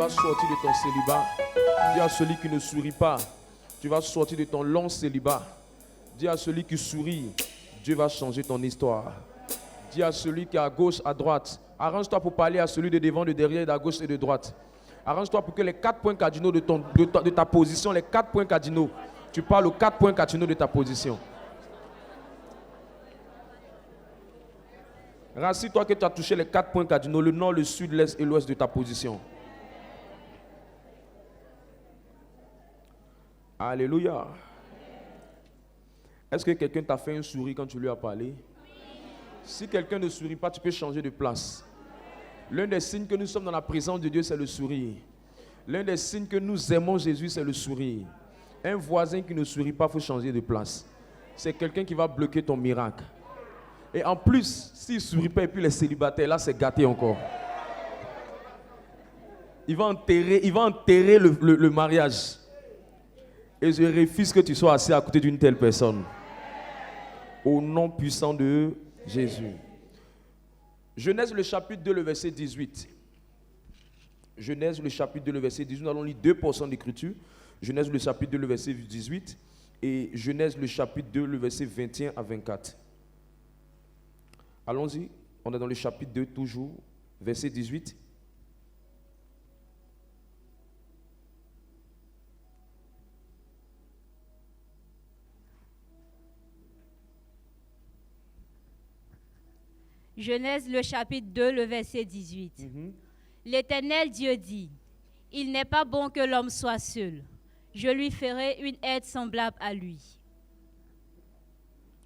vas sortir de ton célibat. Dis à celui qui ne sourit pas, tu vas sortir de ton long célibat. Dis à celui qui sourit, Dieu va changer ton histoire. Dis à celui qui est à gauche, à droite, arrange-toi pour parler à celui de devant, de derrière, de gauche et de droite. Arrange-toi pour que les 4 points cardinaux de ta position, les 4 points cardinaux, tu parles aux 4 points cardinaux de ta position. Rassure-toi que tu as touché les 4 points cardinaux, le nord, le sud, l'est et l'ouest de ta position. Alléluia. Est-ce que quelqu'un t'a fait un sourire quand tu lui as parlé? Si quelqu'un ne sourit pas, tu peux changer de place. L'un des signes que nous sommes dans la présence de Dieu, c'est le sourire. L'un des signes que nous aimons Jésus, c'est le sourire. Un voisin qui ne sourit pas, il faut changer de place. C'est quelqu'un qui va bloquer ton miracle. Et en plus, s'il ne sourit pas et puis les célibataires, là c'est gâté encore. Il va enterrer le mariage. Et je refuse que tu sois assis à côté d'une telle personne. Au nom puissant de Jésus. Genèse le chapitre 2, le verset 18. Genèse le chapitre 2, le verset 18. Nous allons lire 2 portions d'écriture. Genèse le chapitre 2, le verset 18. Et Genèse le chapitre 2, le verset 21 à 24. Allons-y. On est dans le chapitre 2 toujours, verset 18. Genèse le chapitre 2, le verset 18. L'Éternel Dieu dit, « Il n'est pas bon que l'homme soit seul. Je lui ferai une aide semblable à lui. »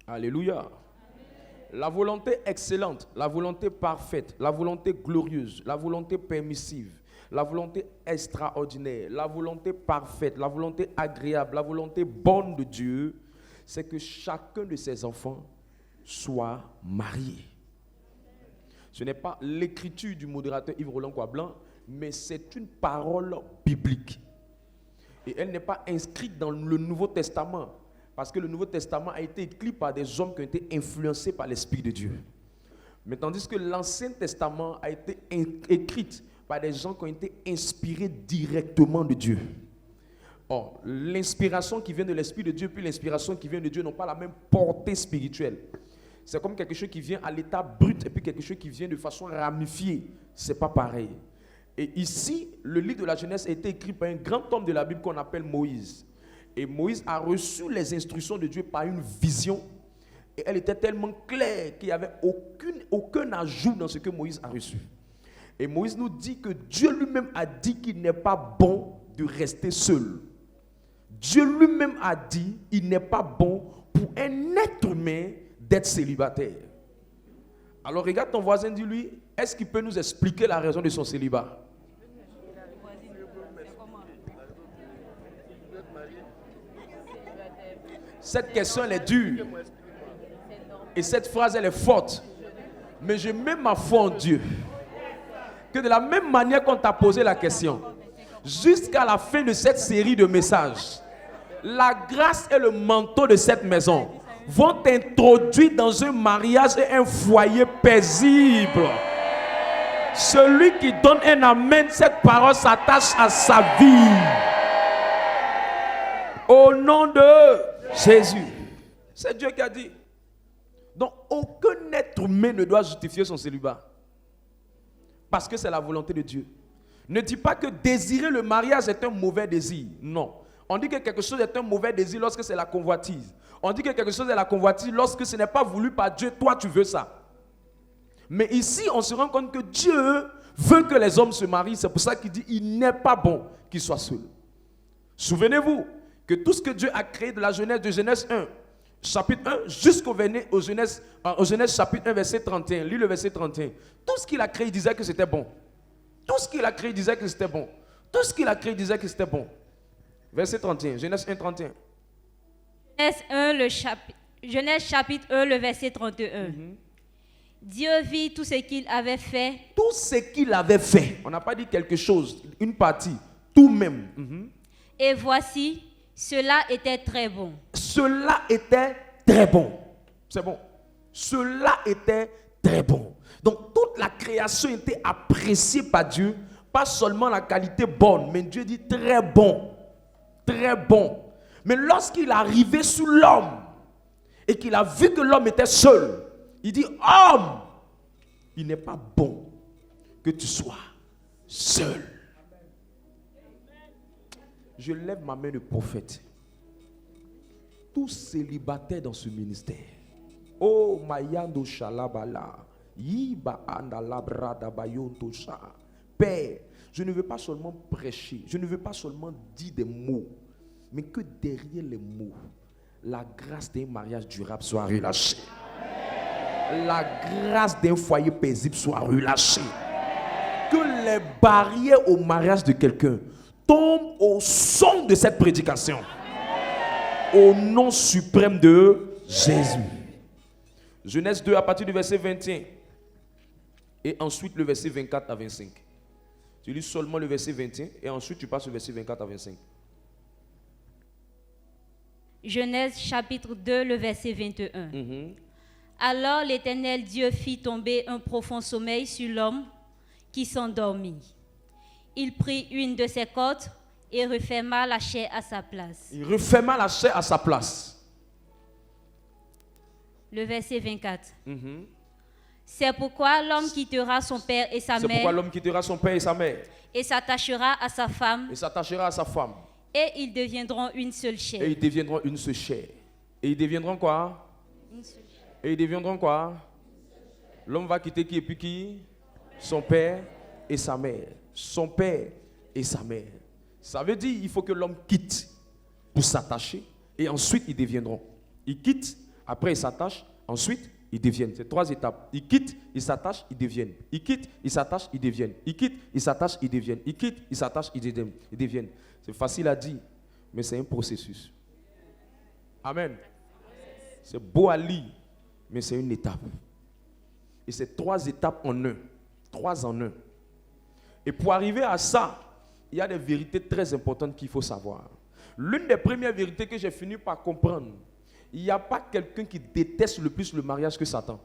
Alléluia. Amen. La volonté excellente, la volonté parfaite, la volonté glorieuse, la volonté permissive, la volonté extraordinaire, la volonté parfaite, la volonté agréable, la volonté bonne de Dieu, c'est que chacun de ses enfants soit marié. Ce n'est pas l'écriture du modérateur Yves Roland Coiblanc, mais c'est une parole biblique. Et elle n'est pas inscrite dans le Nouveau Testament, parce que le Nouveau Testament a été écrit par des hommes qui ont été influencés par l'Esprit de Dieu. Mais tandis que l'Ancien Testament a été écrit par des gens qui ont été inspirés directement de Dieu. Or, l'inspiration qui vient de l'Esprit de Dieu puis l'inspiration qui vient de Dieu n'ont pas la même portée spirituelle. C'est comme quelque chose qui vient à l'état brut et puis quelque chose qui vient de façon ramifiée. Ce n'est pas pareil. Et ici, le livre de la Genèse a été écrit par un grand homme de la Bible qu'on appelle Moïse. Et Moïse a reçu les instructions de Dieu par une vision. Et elle était tellement claire qu'il n'y avait aucun ajout dans ce que Moïse a reçu. Et Moïse nous dit que Dieu lui-même a dit qu'il n'est pas bon de rester seul. Dieu lui-même a dit qu'il n'est pas bon pour un être humain d'être célibataire. Alors regarde ton voisin, dis-lui, est-ce qu'il peut nous expliquer la raison de son célibat? Cette question, elle est dure. Et cette phrase, elle est forte. Mais je mets ma foi en Dieu. Que de la même manière qu'on t'a posé la question, jusqu'à la fin de cette série de messages, la grâce et le manteau de cette maison vont t'introduire dans un mariage et un foyer paisible. Celui qui donne un amen, cette parole s'attache à sa vie. Au nom de Jésus. C'est Dieu qui a dit. Donc, aucun être humain ne doit justifier son célibat. Parce que c'est la volonté de Dieu. Ne dis pas que désirer le mariage est un mauvais désir. Non. On dit que quelque chose est un mauvais désir lorsque c'est la convoitise. On dit que quelque chose est la convoitise lorsque ce n'est pas voulu par Dieu. Toi, tu veux ça. Mais ici, on se rend compte que Dieu veut que les hommes se marient. C'est pour ça qu'il dit il n'est pas bon qu'ils soient seuls. Souvenez-vous que tout ce que Dieu a créé de la Genèse, de Genèse 1, chapitre 1, jusqu'au Genèse chapitre 1, verset 31. Lis le verset 31. Tout ce qu'il a créé, il disait que c'était bon. Tout ce qu'il a créé, il disait que c'était bon. Tout ce qu'il a créé, il disait que c'était bon. Verset 31, Genèse 1, 31. Genèse chapitre 1, le verset 31. Dieu vit tout ce qu'il avait fait. Tout ce qu'il avait fait. On n'a pas dit quelque chose, une partie, tout même. Et voici, cela était très bon. Cela était très bon. C'est bon. Cela était très bon. Donc toute la création était appréciée par Dieu pas seulement la qualité bonne, mais Dieu dit très bon. Très bon. Mais lorsqu'il est arrivé sur l'homme et qu'il a vu que l'homme était seul, il dit, homme, il n'est pas bon que tu sois seul. Je lève ma main de prophète. Tous célibataires dans ce ministère. Oh, Mayando Shalabala. Yiba Andala Brada Bayonto Sha. Père, je ne veux pas seulement prêcher, je ne veux pas seulement dire des mots, mais que derrière les mots, la grâce d'un mariage durable soit relâchée. La grâce d'un foyer paisible soit relâchée. Que les barrières au mariage de quelqu'un tombent au son de cette prédication. Au nom suprême de Jésus. Genèse 2 à partir du verset 21. Et ensuite le verset 24 à 25. Tu lis seulement le verset 21 et ensuite tu passes au verset 24 à 25. Genèse chapitre 2, le verset 21. Alors l'Éternel Dieu fit tomber un profond sommeil sur l'homme qui s'endormit. Il prit une de ses côtes et referma la chair à sa place. Il referma la chair à sa place. Le verset 24. C'est pourquoi l'homme quittera son père et sa mère. C'est pourquoi l'homme quittera son père et sa mère. Et s'attachera à sa femme. Et s'attachera à sa femme. Et ils deviendront une seule chair. Et ils deviendront une seule chair. Et ils deviendront quoi? Une seule chair. Et ils deviendront quoi? L'homme va quitter qui et puis qui? Son père et sa mère. Son père et sa mère. Ça veut dire qu'il faut que l'homme quitte pour s'attacher. Et ensuite ils deviendront. Ils quittent, après ils s'attachent, ensuite ils deviennent. C'est 3 étapes. Ils quittent, ils s'attachent, ils deviennent. Ils quittent, ils s'attachent, ils deviennent. Ils quittent, ils s'attachent, ils deviennent. Ils quittent, ils s'attachent, ils deviennent. C'est facile à dire, mais c'est un processus. Amen. C'est beau à lire, mais c'est une étape. Et c'est 3 étapes en un. 3 en 1. Et pour arriver à ça, il y a des vérités très importantes qu'il faut savoir. L'une des premières vérités que j'ai fini par comprendre, il n'y a pas quelqu'un qui déteste le plus le mariage que Satan.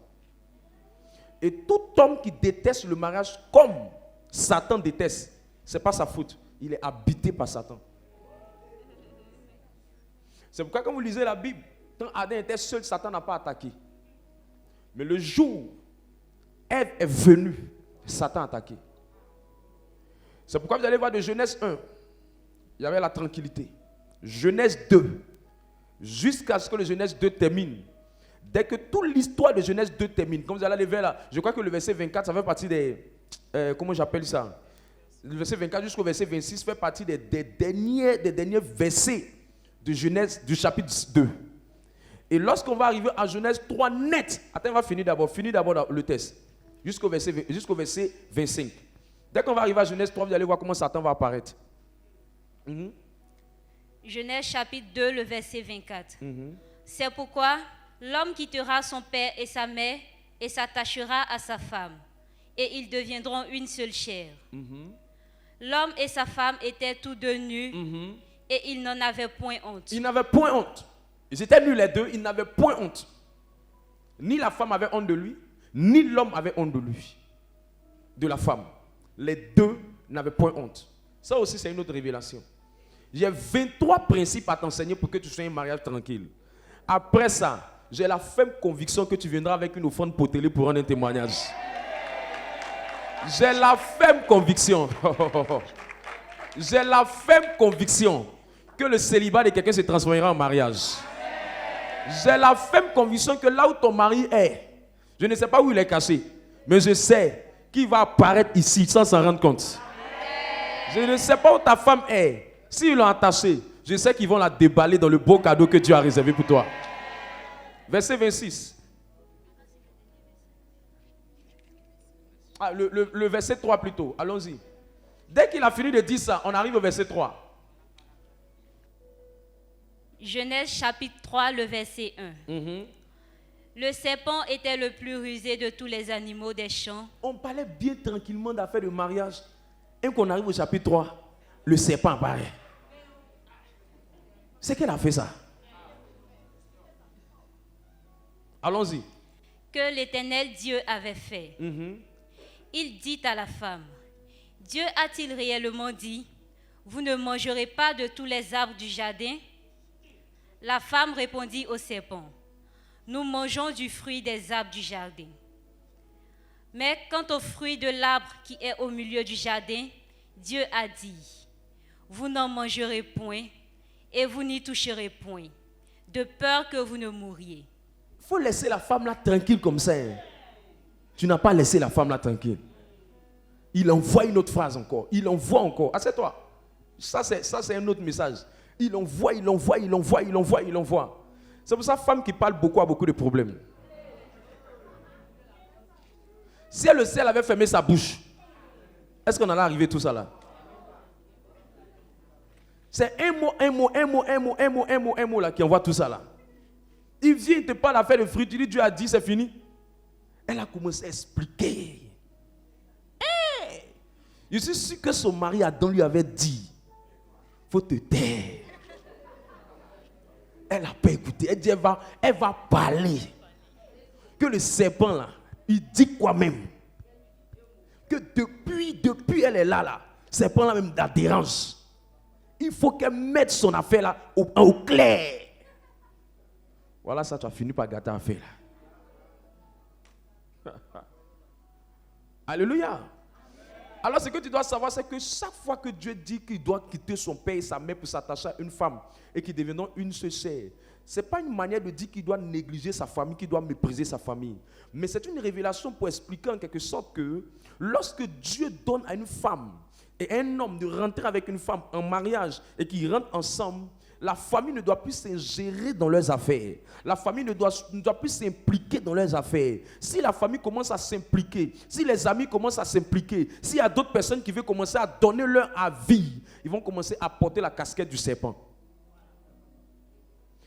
Et tout homme qui déteste le mariage comme Satan déteste, ce n'est pas sa faute. Il est habité par Satan. C'est pourquoi quand vous lisez la Bible, quand Adam était seul, Satan n'a pas attaqué. Mais le jour où Ève est venue, Satan a attaqué. C'est pourquoi vous allez voir de Genèse 1, il y avait la tranquillité. Genèse 2, jusqu'à ce que le Genèse 2 termine. Dès que toute l'histoire de Genèse 2 termine, comme vous allez aller vers là, je crois que le verset 24, ça fait partie des... comment j'appelle ça? Le verset 24 jusqu'au verset 26 fait partie des derniers versets de Genèse du chapitre 2. Et lorsqu'on va arriver à Genèse 3 net, attends, on va finir d'abord le test, jusqu'au verset 25. Dès qu'on va arriver à Genèse 3, vous allez voir comment Satan va apparaître. Genèse chapitre 2, le verset 24. C'est pourquoi l'homme quittera son père et sa mère et s'attachera à sa femme, et ils deviendront une seule chair. L'homme et sa femme étaient tous deux nus, et ils n'en avaient point honte. Ils n'avaient point honte. Ils étaient nus les deux, ils n'avaient point honte. Ni la femme avait honte de lui, ni l'homme avait honte de lui, de la femme. Les deux n'avaient point honte. Ça aussi, c'est une autre révélation. J'ai 23 principes à t'enseigner pour que tu sois un mariage tranquille. Après ça, j'ai la ferme conviction que tu viendras avec une offrande potelée pour rendre un témoignage. J'ai la ferme conviction. J'ai la ferme conviction que le célibat de quelqu'un se transformera en mariage. J'ai la ferme conviction que là où ton mari est, je ne sais pas où il est caché, mais je sais qu'il va apparaître ici sans s'en rendre compte. Je ne sais pas où ta femme est. S'ils l'ont attachée, je sais qu'ils vont la déballer dans le beau cadeau que Dieu a réservé pour toi. Verset 26. Le verset 3 plutôt. Allons-y. Dès qu'il a fini de dire ça, on arrive au verset 3. Genèse chapitre 3, le verset 1. Le serpent était le plus rusé de tous les animaux des champs. On parlait bien tranquillement d'affaires de mariage. Et qu'on arrive au chapitre 3, le serpent apparaît. C'est qu'elle a fait ça. Allons-y. Que l'Éternel Dieu avait fait. Il dit à la femme, Dieu a-t-il réellement dit, vous ne mangerez pas de tous les arbres du jardin? La femme répondit au serpent, nous mangeons du fruit des arbres du jardin. Mais quant au fruit de l'arbre qui est au milieu du jardin, Dieu a dit, vous n'en mangerez point et vous n'y toucherez point, de peur que vous ne mouriez. Il faut laisser la femme là tranquille comme ça. Hein. Tu n'as pas laissé la femme là tranquille. Il envoie une autre phrase encore. Il envoie encore. Assieds-toi. Ça c'est un autre message. Il envoie. C'est pour ça femme qui parle beaucoup a beaucoup de problèmes. Si elle le sait, elle avait fermé sa bouche. Est-ce qu'on allait arriver tout ça là? C'est un mot là qui envoie tout ça là. Il vient, il te parle d'affaire de fruits, tu dis Dieu a dit, c'est fini. Elle a commencé à expliquer. Hey! Je suis sûr que son mari Adam lui avait dit, faut te taire. Elle n'a pas écouté. Elle dit, elle va parler. Que le serpent là, il dit quoi même? Que depuis elle est là, serpent là même la dérange. Il faut qu'elle mette son affaire là au clair. Voilà, ça tu as fini par gâter l'affaire là. Alléluia. Alors ce que tu dois savoir, c'est que chaque fois que Dieu dit qu'il doit quitter son père et sa mère pour s'attacher à une femme et qu'ils deviendront une seule chair, ce n'est pas une manière de dire qu'il doit négliger sa famille, qu'il doit mépriser sa famille. Mais c'est une révélation pour expliquer en quelque sorte que lorsque Dieu donne à une femme et à un homme de rentrer avec une femme en mariage et qu'ils rentrent ensemble, la famille ne doit plus s'ingérer dans leurs affaires. La famille ne doit plus s'impliquer dans leurs affaires. Si la famille commence à s'impliquer, si les amis commencent à s'impliquer, s'il y a d'autres personnes qui veulent commencer à donner leur avis, ils vont commencer à porter la casquette du serpent.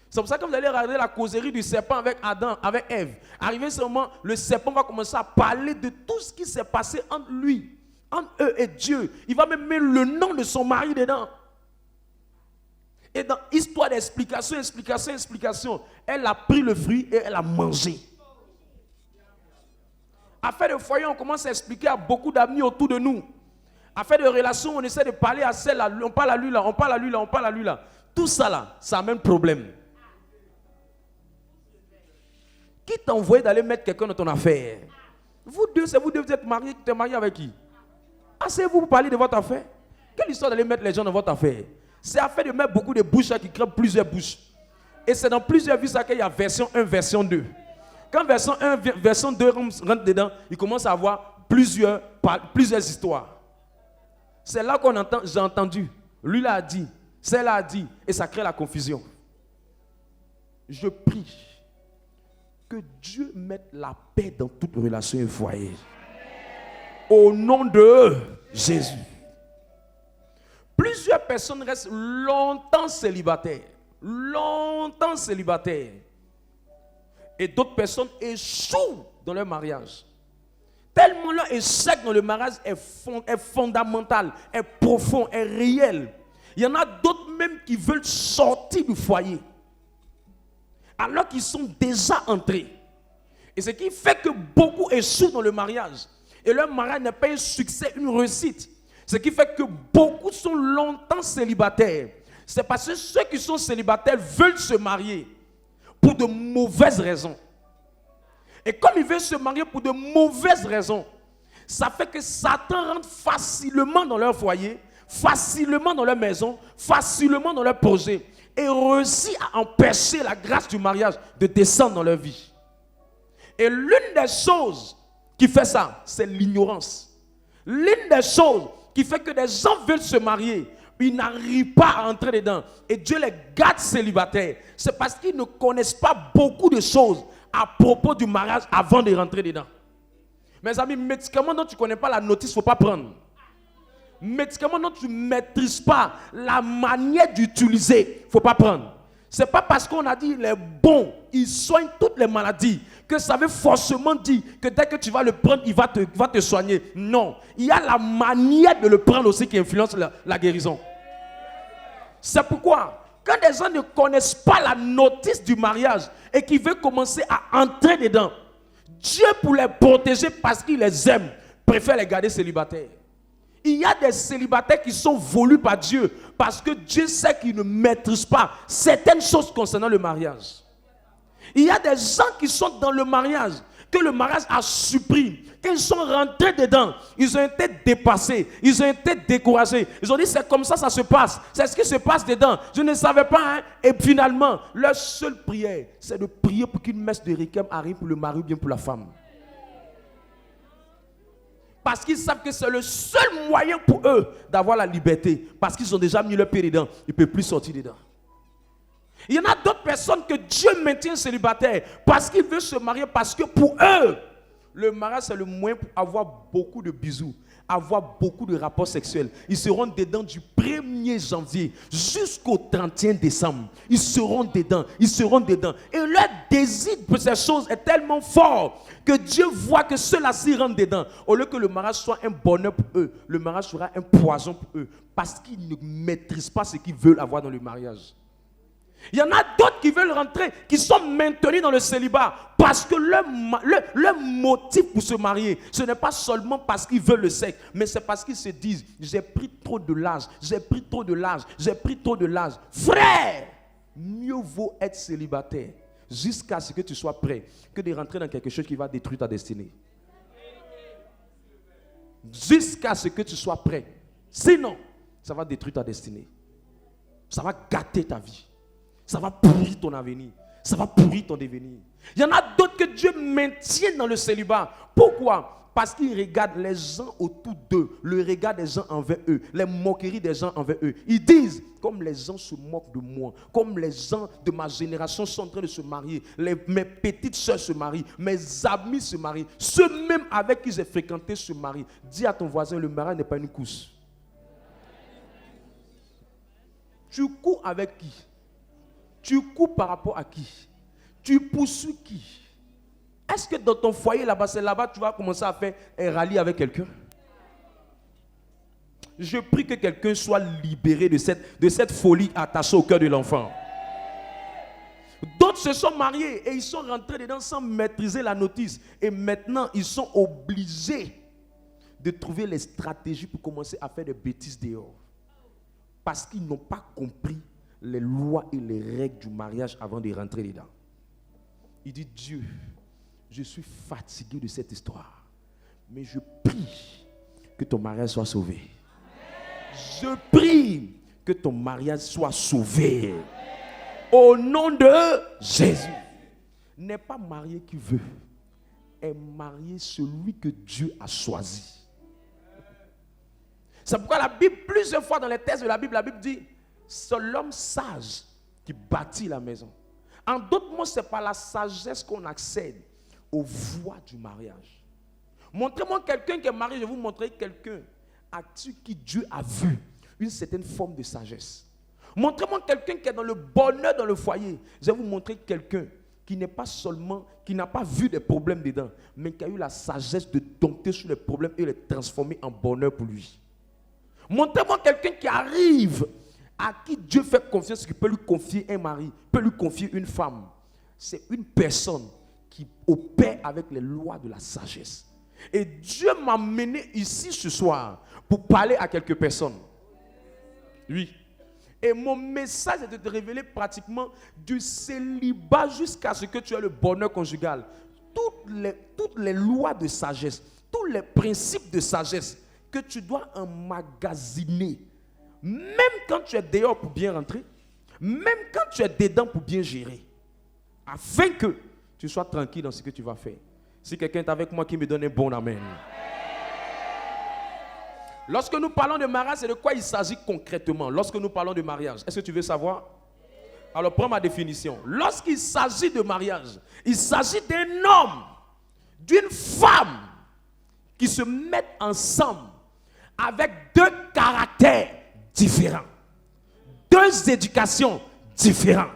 C'est pour ça que vous allez regarder la causerie du serpent avec Adam, avec Ève. Arrivé ce moment, le serpent va commencer à parler de tout ce qui s'est passé entre lui, entre eux et Dieu. Il va même mettre le nom de son mari dedans. Et dans histoire d'explication, elle a pris le fruit et elle a mangé. Affaire de foyer, on commence à expliquer à beaucoup d'amis autour de nous. Affaire de relation, on essaie de parler à celle-là, on parle à lui là, on parle à lui là. Tout ça là, ça amène problème. Qui t'a envoyé d'aller mettre quelqu'un dans ton affaire? Vous deux, c'est vous deux, vous êtes mariés, tu es marié avec qui? Asseyez-vous pour parler de votre affaire. Quelle histoire d'aller mettre les gens dans votre affaire? C'est affaire de mettre beaucoup de bouches qui créent plusieurs bouches. Et c'est dans plusieurs vies qu'il y a version 1, version 2. Quand version 1, version 2 rentre dedans, il commence à avoir plusieurs histoires. C'est là qu'on entend, j'ai entendu, lui l'a dit, celle-là a dit, et ça crée la confusion. Je prie que Dieu mette la paix dans toute relation et foyer. Au nom de Jésus. Plusieurs personnes restent longtemps célibataires. Et d'autres personnes échouent dans leur mariage. Tellement leur échec dans le mariage est fondamental, est profond, est réel. Il y en a d'autres même qui veulent sortir du foyer. Alors qu'ils sont déjà entrés. Et ce qui fait que beaucoup échouent dans le mariage. Et leur mariage n'est pas un succès, une réussite. Ce qui fait que beaucoup sont longtemps célibataires. C'est parce que ceux qui sont célibataires veulent se marier pour de mauvaises raisons. Et comme ils veulent se marier pour de mauvaises raisons, ça fait que Satan rentre facilement dans leur foyer, facilement dans leur maison, facilement dans leur projet et réussit à empêcher la grâce du mariage de descendre dans leur vie. Et l'une des choses qui fait ça, c'est l'ignorance. L'une des choses qui fait que des gens veulent se marier, ils n'arrivent pas à entrer dedans. Et Dieu les garde célibataires. C'est parce qu'ils ne connaissent pas beaucoup de choses à propos du mariage avant de rentrer dedans. Mes amis, médicaments dont tu ne connais pas la notice, il ne faut pas prendre. Médicaments dont tu ne maîtrises pas la manière d'utiliser, il ne faut pas prendre. Ce n'est pas parce qu'on a dit il est bon, il soigne toutes les maladies, que ça veut forcément dire que dès que tu vas le prendre, il va te soigner. Non, il y a la manière de le prendre aussi qui influence la guérison. C'est pourquoi, quand des gens ne connaissent pas la notice du mariage et qui veulent commencer à entrer dedans, Dieu, pour les protéger parce qu'il les aime, préfère les garder célibataires. Il y a des célibataires qui sont volus par Dieu parce que Dieu sait qu'ils ne maîtrisent pas certaines choses concernant le mariage. Il y a des gens qui sont dans le mariage, que le mariage a surpris. Quand ils sont rentrés dedans, ils ont été dépassés, ils ont été découragés. Ils ont dit c'est comme ça se passe, c'est ce qui se passe dedans. Je ne savais pas. Hein? Et finalement, leur seule prière, c'est de prier pour qu'une messe de requiem arrive pour le mari ou bien pour la femme. Parce qu'ils savent que c'est le seul moyen pour eux d'avoir la liberté. Parce qu'ils ont déjà mis le pied dedans, ils ne peuvent plus sortir dedans. Il y en a d'autres personnes que Dieu maintient célibataires parce qu'ils veulent se marier, parce que pour eux, le mariage c'est le moyen pour avoir beaucoup de bisous, avoir beaucoup de rapports sexuels. Ils seront dedans du 1er janvier jusqu'au 31 décembre. Ils seront dedans, ils seront dedans. Et leur désir pour ces choses est tellement fort que Dieu voit que ceux-là s'y rentrent dedans. Au lieu que le mariage soit un bonheur pour eux, le mariage sera un poison pour eux parce qu'ils ne maîtrisent pas ce qu'ils veulent avoir dans le mariage. Il y en a d'autres qui veulent rentrer, qui sont maintenus dans le célibat parce que leur motif pour se marier, ce n'est pas seulement parce qu'ils veulent le sexe, mais c'est parce qu'ils se disent, j'ai pris trop de l'âge, j'ai pris trop de l'âge, j'ai pris trop de l'âge. Frère, mieux vaut être célibataire jusqu'à ce que tu sois prêt que de rentrer dans quelque chose qui va détruire ta destinée. Jusqu'à ce que tu sois prêt. Sinon, ça va détruire ta destinée. Ça va gâter ta vie. Ça va pourrir ton avenir. Ça va pourrir ton devenir. Il y en a d'autres que Dieu maintient dans le célibat. Pourquoi? Parce qu'ils regardent les gens autour d'eux, le regard des gens envers eux, les moqueries des gens envers eux. Ils disent, comme les gens se moquent de moi, comme les gens de ma génération sont en train de se marier, mes petites soeurs se marient, mes amis se marient, ceux même avec qui j'ai fréquenté se marient. Dis à ton voisin, le mariage n'est pas une course. Tu cours avec qui? Tu cours par rapport à qui? Tu poursuis qui? Est-ce que dans ton foyer là-bas, c'est là-bas que tu vas commencer à faire un rallye avec quelqu'un? Je prie que quelqu'un soit libéré de cette folie attachée au cœur de l'enfant. D'autres se sont mariés et ils sont rentrés dedans sans maîtriser la notice. Et maintenant, ils sont obligés de trouver les stratégies pour commencer à faire des bêtises dehors. Parce qu'ils n'ont pas compris les lois et les règles du mariage avant de rentrer dedans. Il dit, Dieu, je suis fatigué de cette histoire, mais je prie que ton mariage soit sauvé. Je prie que ton mariage soit sauvé. Au nom de Jésus. N'est pas marié qui veut, est marié celui que Dieu a choisi. C'est pourquoi la Bible, plusieurs fois dans les textes de la Bible dit, c'est l'homme sage qui bâtit la maison. En d'autres mots, c'est par la sagesse qu'on accède aux voies du mariage. Montrez-moi quelqu'un qui est marié, je vais vous montrer quelqu'un à qui Dieu a vu une certaine forme de sagesse. Montrez-moi quelqu'un qui est dans le bonheur dans le foyer. Je vais vous montrer quelqu'un qui n'est pas seulement, qui n'a pas vu des problèmes dedans, mais qui a eu la sagesse de dompter sur les problèmes et les transformer en bonheur pour lui. Montrez-moi quelqu'un qui arrive, à qui Dieu fait confiance, qui peut lui confier un mari, peut lui confier une femme. C'est une personne qui opère avec les lois de la sagesse. Et Dieu m'a mené ici ce soir pour parler à quelques personnes. Oui. Et mon message est de te révéler pratiquement du célibat jusqu'à ce que tu aies le bonheur conjugal. Toutes les lois de sagesse, tous les principes de sagesse que tu dois emmagasiner. Même quand tu es dehors pour bien rentrer, même quand tu es dedans pour bien gérer, afin que tu sois tranquille dans ce que tu vas faire. Si quelqu'un est avec moi qui me donne un bon amen. Lorsque nous parlons de mariage, c'est de quoi il s'agit concrètement? Lorsque nous parlons de mariage, est-ce que tu veux savoir? Alors prends ma définition. Lorsqu'il s'agit de mariage, il s'agit d'un homme, d'une femme qui se mettent ensemble avec deux caractères différents, deux éducations différentes,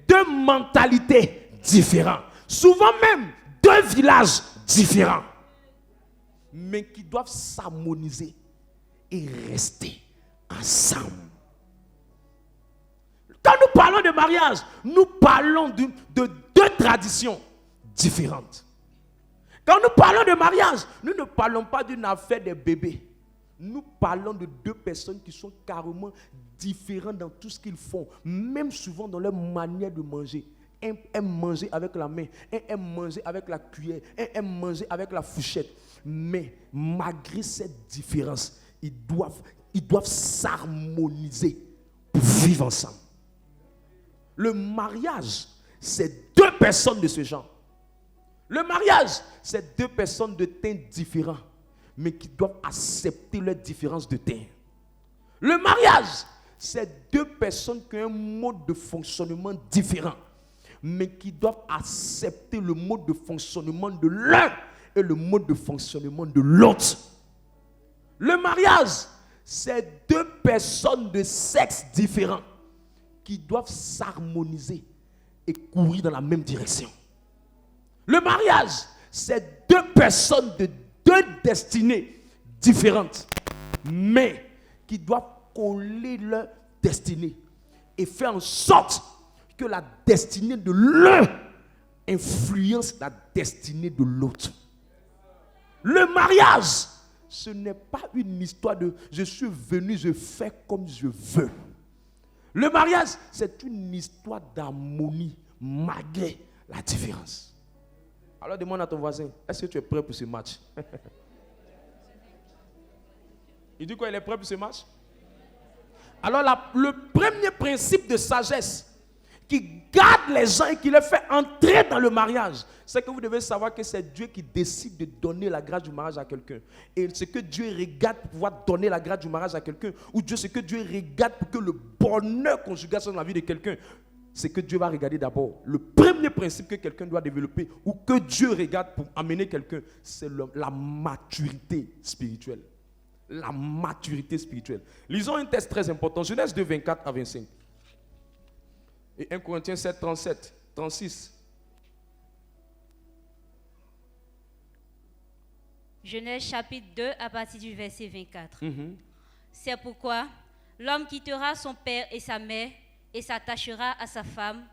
deux mentalités différentes, souvent même deux villages différents, mais qui doivent s'harmoniser et rester ensemble. Quand nous parlons de mariage, nous parlons de deux traditions différentes. Quand nous parlons de mariage, nous ne parlons pas d'une affaire de bébé. Nous parlons de deux personnes qui sont carrément différentes dans tout ce qu'ils font, même souvent dans leur manière de manger. Un aime manger avec la main, un aime manger avec la cuillère, un aime manger avec la fourchette. Mais malgré cette différence, ils doivent s'harmoniser pour vivre ensemble. Le mariage, c'est deux personnes de ce genre. Le mariage, c'est deux personnes de teint différents, mais qui doivent accepter leurs différences de teint. Le mariage, c'est deux personnes qui ont un mode de fonctionnement différent, mais qui doivent accepter le mode de fonctionnement de l'un et le mode de fonctionnement de l'autre. Le mariage, c'est deux personnes de sexe différents qui doivent s'harmoniser et courir dans la même direction. Le mariage, c'est deux personnes de deux destinées différentes, mais qui doivent coller leur destinée et faire en sorte que la destinée de l'un influence la destinée de l'autre. Le mariage, ce n'est pas une histoire de je suis venu, je fais comme je veux. Le mariage, c'est une histoire d'harmonie malgré la différence. Alors demande à ton voisin, est-ce que tu es prêt pour ce match? Il dit quoi, il est prêt pour ce match? Alors le premier principe de sagesse qui garde les gens et qui les fait entrer dans le mariage, c'est que vous devez savoir que c'est Dieu qui décide de donner la grâce du mariage à quelqu'un. Et ce que Dieu regarde pour pouvoir donner la grâce du mariage à quelqu'un, ou ce que Dieu regarde pour que le bonheur conjugal soit dans la vie de quelqu'un, c'est que Dieu va regarder d'abord. Le premier principe que quelqu'un doit développer, ou que Dieu regarde pour amener quelqu'un, c'est la maturité spirituelle. La maturité spirituelle. Lisons un texte très important, Genèse 2, 24 à 25. Et 1 Corinthiens 7, 37, 36. Genèse chapitre 2 à partir du verset 24. C'est pourquoi l'homme quittera son père et sa mère et s'attachera à sa femme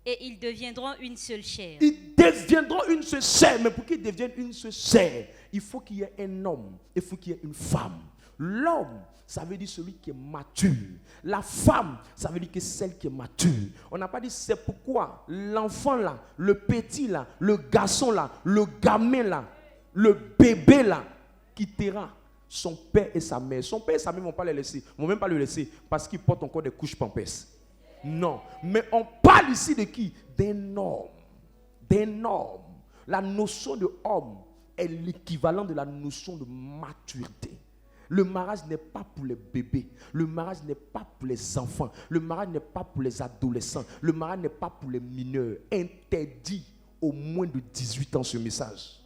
et ils deviendront une seule chair. Ils deviendront une seule chair, mais pour qu'ils deviennent une seule chair, il faut qu'il y ait un homme, il faut qu'il y ait une femme. L'homme, ça veut dire celui qui est mature. La femme, ça veut dire que celle qui est mature. On n'a pas dit c'est pourquoi l'enfant là, le petit là, le garçon là, le gamin là, le bébé là, quittera son père et sa mère. Son père et sa mère ne vont pas les laisser, vont même pas le laisser parce qu'ils portent encore des couches pampers. Non, mais on parle ici de qui? D'un homme. D'un homme. La notion de homme est l'équivalent de la notion de maturité. Le mariage n'est pas pour les bébés. Le mariage n'est pas pour les enfants. Le mariage n'est pas pour les adolescents. Le mariage n'est pas pour les mineurs. Interdit au moins de 18 ans ce message.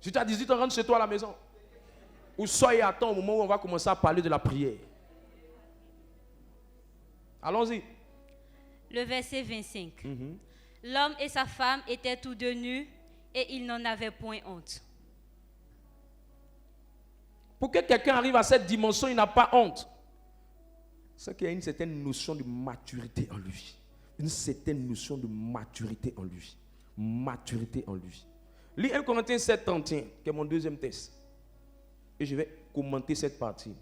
Si tu as 18 ans, rentre chez toi à la maison. Ou soyez à temps au moment où on va commencer à parler de la prière. Allons-y. Le verset 25. L'homme et sa femme étaient tous deux nus et ils n'en avaient point honte. Pour que quelqu'un arrive à cette dimension, il n'a pas honte. C'est qu'il y a une certaine notion de maturité en lui. Une certaine notion de maturité en lui. Maturité en lui. Lis 1 Corinthiens 7, 31, qui est mon deuxième texte. Et je vais commenter cette partie.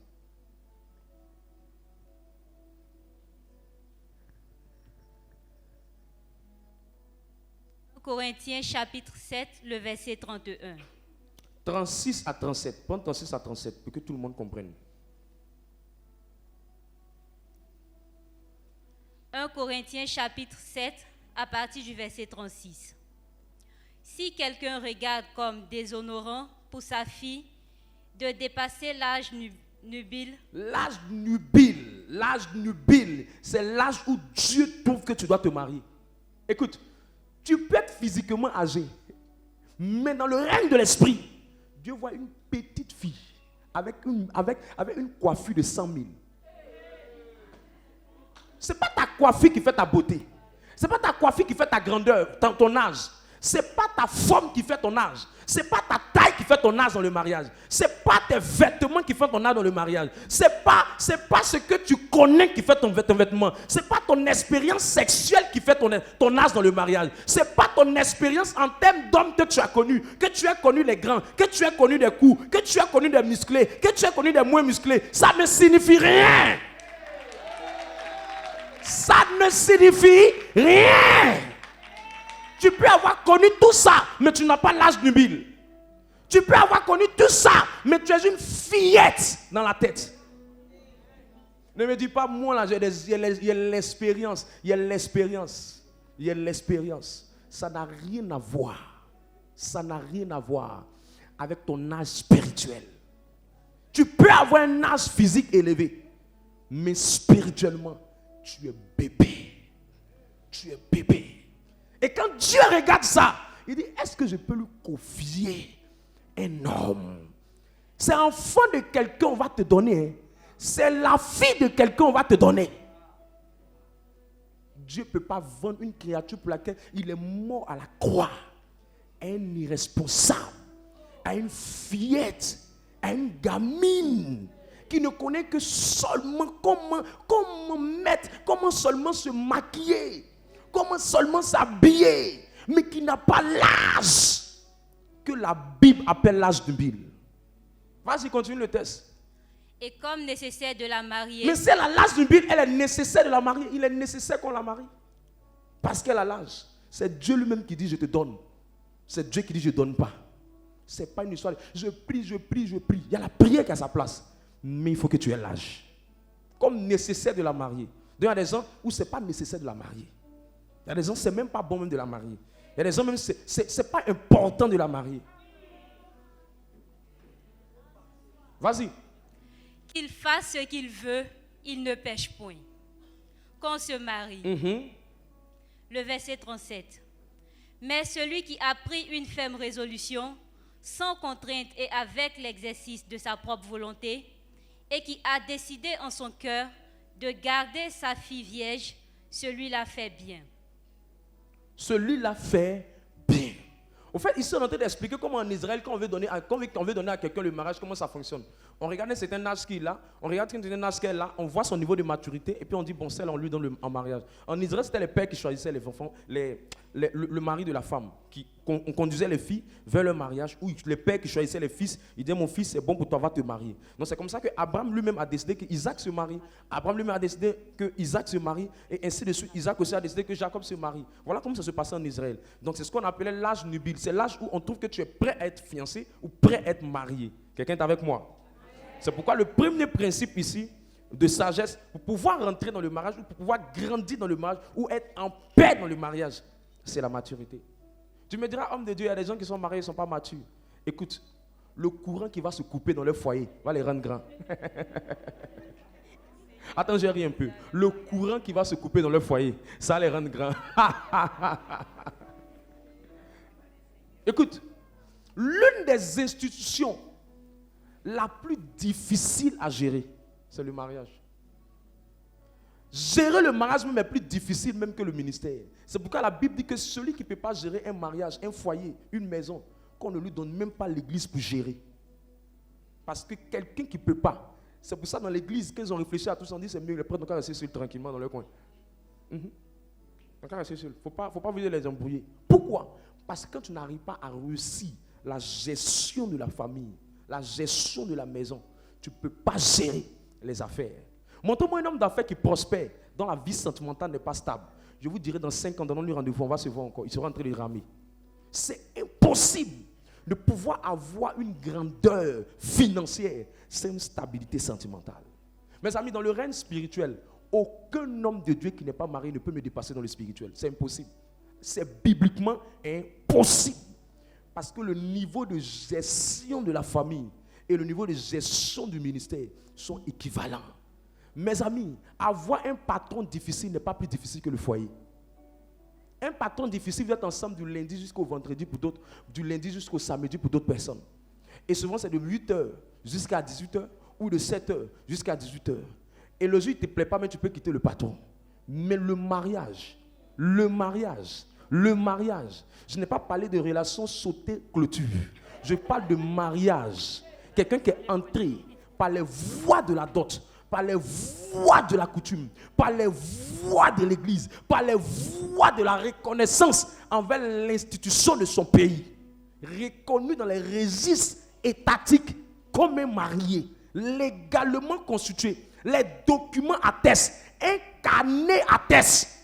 Corinthiens chapitre 7, le verset 31. 36 à 37. Prends 36 à 37 pour que tout le monde comprenne. 1 Corinthiens chapitre 7 à partir du verset 36. Si quelqu'un regarde comme déshonorant pour sa fille de dépasser l'âge nubile. L'âge nubile, c'est l'âge où Dieu trouve que tu dois te marier. Écoute, tu peux être physiquement âgé, mais dans le règne de l'esprit, Dieu voit une petite fille avec une coiffure de 100 000. Ce n'est pas ta coiffure qui fait ta beauté. Ce n'est pas ta coiffure qui fait ta grandeur, ton âge. Ce n'est pas ta forme qui fait ton âge. Ce n'est pas ta taille qui fait ton âge dans le mariage. C'est pas tes vêtements qui font ton âge dans le mariage. C'est pas ce que tu connais qui fait ton vêtement. C'est pas ton expérience sexuelle qui fait ton âge dans le mariage. C'est pas ton expérience en termes d'hommes que tu as connu. Que tu as connu les grands, que tu as connu des coups, que tu as connu des musclés, que tu as connu des moins musclés. Ça ne signifie rien. Ça ne signifie rien. Tu peux avoir connu tout ça, mais tu n'as pas l'âge nubile. Tu peux avoir connu tout ça, mais tu es une fillette dans la tête. Ne me dis pas, moi là, il y a l'expérience. Il y a l'expérience. Il y a l'expérience. Ça n'a rien à voir. Ça n'a rien à voir avec ton âge spirituel. Tu peux avoir un âge physique élevé, mais spirituellement, tu es bébé. Tu es bébé. Et quand Dieu regarde ça, il dit, est-ce que je peux lui confier un homme? C'est l'enfant de quelqu'un on va te donner. C'est la fille de quelqu'un on va te donner. Dieu ne peut pas vendre une créature pour laquelle il est mort à la croix. À un irresponsable, à une fillette, à une gamine qui ne connaît que seulement comment mettre, comment seulement se maquiller, comment seulement s'habiller, mais qui n'a pas l'âge que la Bible appelle l'âge de Bible. Vas-y, continue le test. Et comme nécessaire de la marier. Mais c'est l'âge de Bible, elle est nécessaire de la marier. Il est nécessaire qu'on la marie. Parce qu'elle a l'âge. C'est Dieu lui-même qui dit je te donne. C'est Dieu qui dit je ne donne pas. Ce n'est pas une histoire de je prie. Il y a la prière qui a sa place. Mais il faut que tu aies l'âge. Comme nécessaire de la marier. Donc il y a des gens où ce n'est pas nécessaire de la marier. Il y a des gens, ce n'est même pas bon même de la marier. Il y a des gens même, ce n'est pas important de la marier. Vas-y. Qu'il fasse ce qu'il veut, il ne pêche point. Qu'on se marie. Le verset 37. Mais celui qui a pris une ferme résolution, sans contrainte et avec l'exercice de sa propre volonté, et qui a décidé en son cœur de garder sa fille vierge, celui-là fait bien. Celui-là fait bien. Au fait, ici, on est en train d'expliquer comment en Israël, quand on veut donner à quelqu'un le mariage, comment ça fonctionne. On regarde un certain âge qu'il a, on regarde un certain âge qu'elle a, on voit son niveau de maturité, et puis on dit, bon, celle, on lui donne en mariage. En Israël, c'était les pères qui choisissaient les enfants, le mari de la femme. On conduisait les filles vers le mariage, ou les pères qui choisissaient les fils, ils disaient, mon fils, c'est bon pour toi, va te marier. Donc c'est comme ça qu'Abraham lui-même a décidé qu'Isaac se marie. Abraham lui-même a décidé qu'Isaac se marie, et ainsi de suite. Isaac aussi a décidé que Jacob se marie. Voilà comment ça se passait en Israël. Donc c'est ce qu'on appelait l'âge nubile. C'est l'âge où on trouve que tu es prêt à être fiancé ou prêt à être marié. Quelqu'un est avec moi? C'est pourquoi le premier principe ici de sagesse, pour pouvoir rentrer dans le mariage, ou pour pouvoir grandir dans le mariage, ou être en paix dans le mariage, c'est la maturité. Tu me diras, homme de Dieu, il y a des gens qui sont mariés, ils ne sont pas matures. Écoute, le courant qui va se couper dans leur foyer va les rendre grands. Attends, j'ai ri un peu. Le courant qui va se couper dans leur foyer, ça va les rendre grands. Écoute, l'une des institutions la plus difficile à gérer, c'est le mariage. Gérer le mariage même est plus difficile même que le ministère. C'est pourquoi la Bible dit que celui qui ne peut pas gérer un mariage, un foyer, une maison, qu'on ne lui donne même pas l'église pour gérer. Parce que quelqu'un qui ne peut pas, c'est pour ça dans l'église, qu'ils ont réfléchi à tout ça, on dit c'est mieux, les prêtres n'ont qu'à rester seuls tranquillement dans leur coin. Ils n'ont qu'à rester seuls. Il ne faut pas venir les embrouiller. Pourquoi? Parce que quand tu n'arrives pas à réussir la gestion de la famille, la gestion de la maison, tu ne peux pas gérer les affaires. Montre-moi un homme d'affaires qui prospère, dont la vie sentimentale n'est pas stable. Je vous dirai dans 5 ans, donnons-lui rendez-vous, on va se voir encore. Il sera en train de ramer. C'est impossible de pouvoir avoir une grandeur financière sans une stabilité sentimentale. Mes amis, dans le règne spirituel, aucun homme de Dieu qui n'est pas marié ne peut me dépasser dans le spirituel. C'est impossible. C'est bibliquement impossible. Parce que le niveau de gestion de la famille et le niveau de gestion du ministère sont équivalents. Mes amis, avoir un patron difficile n'est pas plus difficile que le foyer. Un patron difficile, vous êtes ensemble du lundi jusqu'au vendredi pour d'autres, du lundi jusqu'au samedi pour d'autres personnes. Et souvent, c'est de 8h jusqu'à 18h ou de 7h jusqu'à 18h. Et le jour, il ne te plaît pas, mais tu peux quitter le patron. Mais le mariage, je n'ai pas parlé de relations sautées clôture. Je parle de mariage. Quelqu'un qui est entré par les voies de la dot, par les voies de la coutume, par les voies de l'église, par les voies de la reconnaissance envers l'institution de son pays. Reconnu dans les registres étatiques comme un marié, légalement constitué. Les documents attestent, un carnet atteste.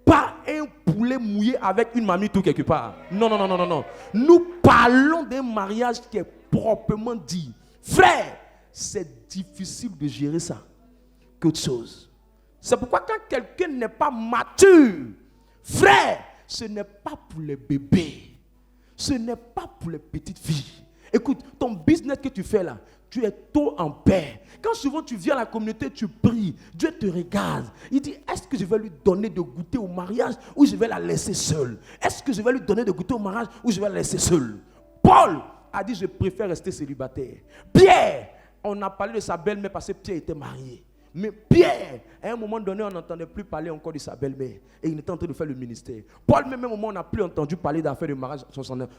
Pas un poulet mouillé avec une mamie tout quelque part. Non, non, non, non, non, non. Nous parlons d'un mariage qui est proprement dit. Frère, c'est difficile de gérer ça qu'autre chose. C'est pourquoi quand quelqu'un n'est pas mature, frère, ce n'est pas pour les bébés. Ce n'est pas pour les petites filles. Écoute, ton business que tu fais là, tu es tôt en paix. Quand souvent tu viens à la communauté, tu pries, Dieu te regarde. Il dit, est-ce que je vais lui donner de goûter au mariage ou je vais la laisser seule? Est-ce que je vais lui donner de goûter au mariage ou je vais la laisser seule? Paul a dit, je préfère rester célibataire. Pierre, on a parlé de sa belle-mère parce que Pierre était marié. Mais Pierre, à un moment donné, on n'entendait plus parler encore de sa belle-mère. Et il était en train de faire le ministère. Paul, même à un moment, on n'a plus entendu parler d'affaires de mariage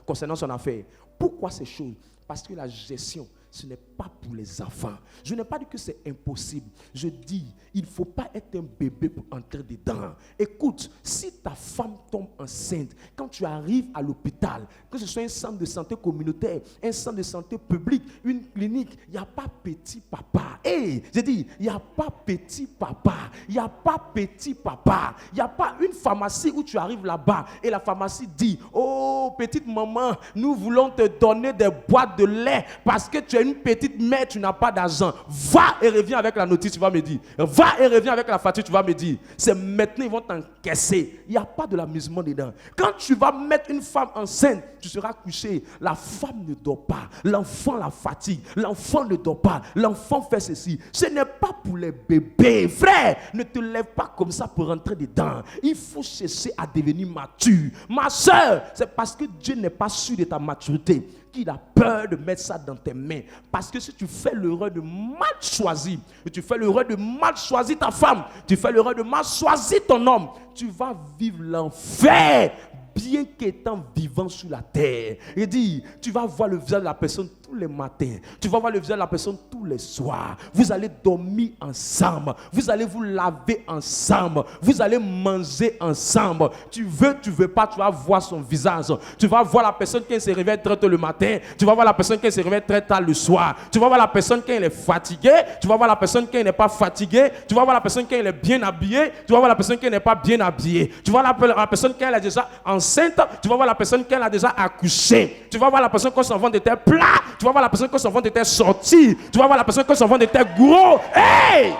concernant son affaire. Pourquoi ces choses? Parce que la gestion, ce n'est pas pour les enfants. Je n'ai pas dit que c'est impossible. Je dis, il ne faut pas être un bébé pour entrer dedans. Écoute, si ta femme tombe enceinte, quand tu arrives à l'hôpital, que ce soit un centre de santé communautaire, un centre de santé public, une clinique, il n'y a pas petit papa. Hey, j'ai dit, il n'y a pas petit papa. Il n'y a pas petit papa. Il n'y a pas une pharmacie où tu arrives là-bas et la pharmacie dit, oh, petite maman, nous voulons te donner des boîtes de lait parce que tu es une petite mère, tu n'as pas d'argent. Va et reviens avec la notice, tu vas me dire. Va et reviens avec la facture, tu vas me dire. C'est maintenant, ils vont t'encaisser. Il n'y a pas de l'amusement dedans. Quand tu vas mettre une femme enceinte, tu seras couché. La femme ne dort pas. L'enfant la fatigue. L'enfant ne dort pas. L'enfant fait ceci. Ce n'est pas pour les bébés. Frère, ne te lève pas comme ça pour rentrer dedans. Il faut chercher à devenir mature. Ma soeur, c'est parce que Dieu n'est pas sûr de ta maturité qu'il a peur de mettre ça dans tes mains. Parce que si tu fais l'erreur de mal choisir, tu fais l'erreur de mal choisir ta femme, tu fais l'erreur de mal choisir ton homme, tu vas vivre l'enfer, bien qu'étant vivant sur la terre. Il dit, tu vas voir le visage de la personne tous les matins, tu vas voir le visage de la personne tous les soirs, vous allez dormir ensemble, vous allez vous laver ensemble, vous allez manger ensemble. Tu veux pas, tu vas voir son visage, tu vas voir la personne qui se réveille très tôt le matin, tu vas voir la personne qui se réveille très tard le soir, tu vas voir la personne qui est fatiguée, tu vas voir la personne qui n'est pas fatiguée, tu vas voir la personne qui est bien habillée, tu vas voir la personne qui n'est pas bien habillée, tu vas voir la personne qui est déjà enceinte, tu vas voir la personne qui a déjà accouché, tu vas voir la personne quand son ventre était plat, tu vas voir la personne quand son ventre était sorti, tu vas voir la personne quand son ventre était gros. Hey!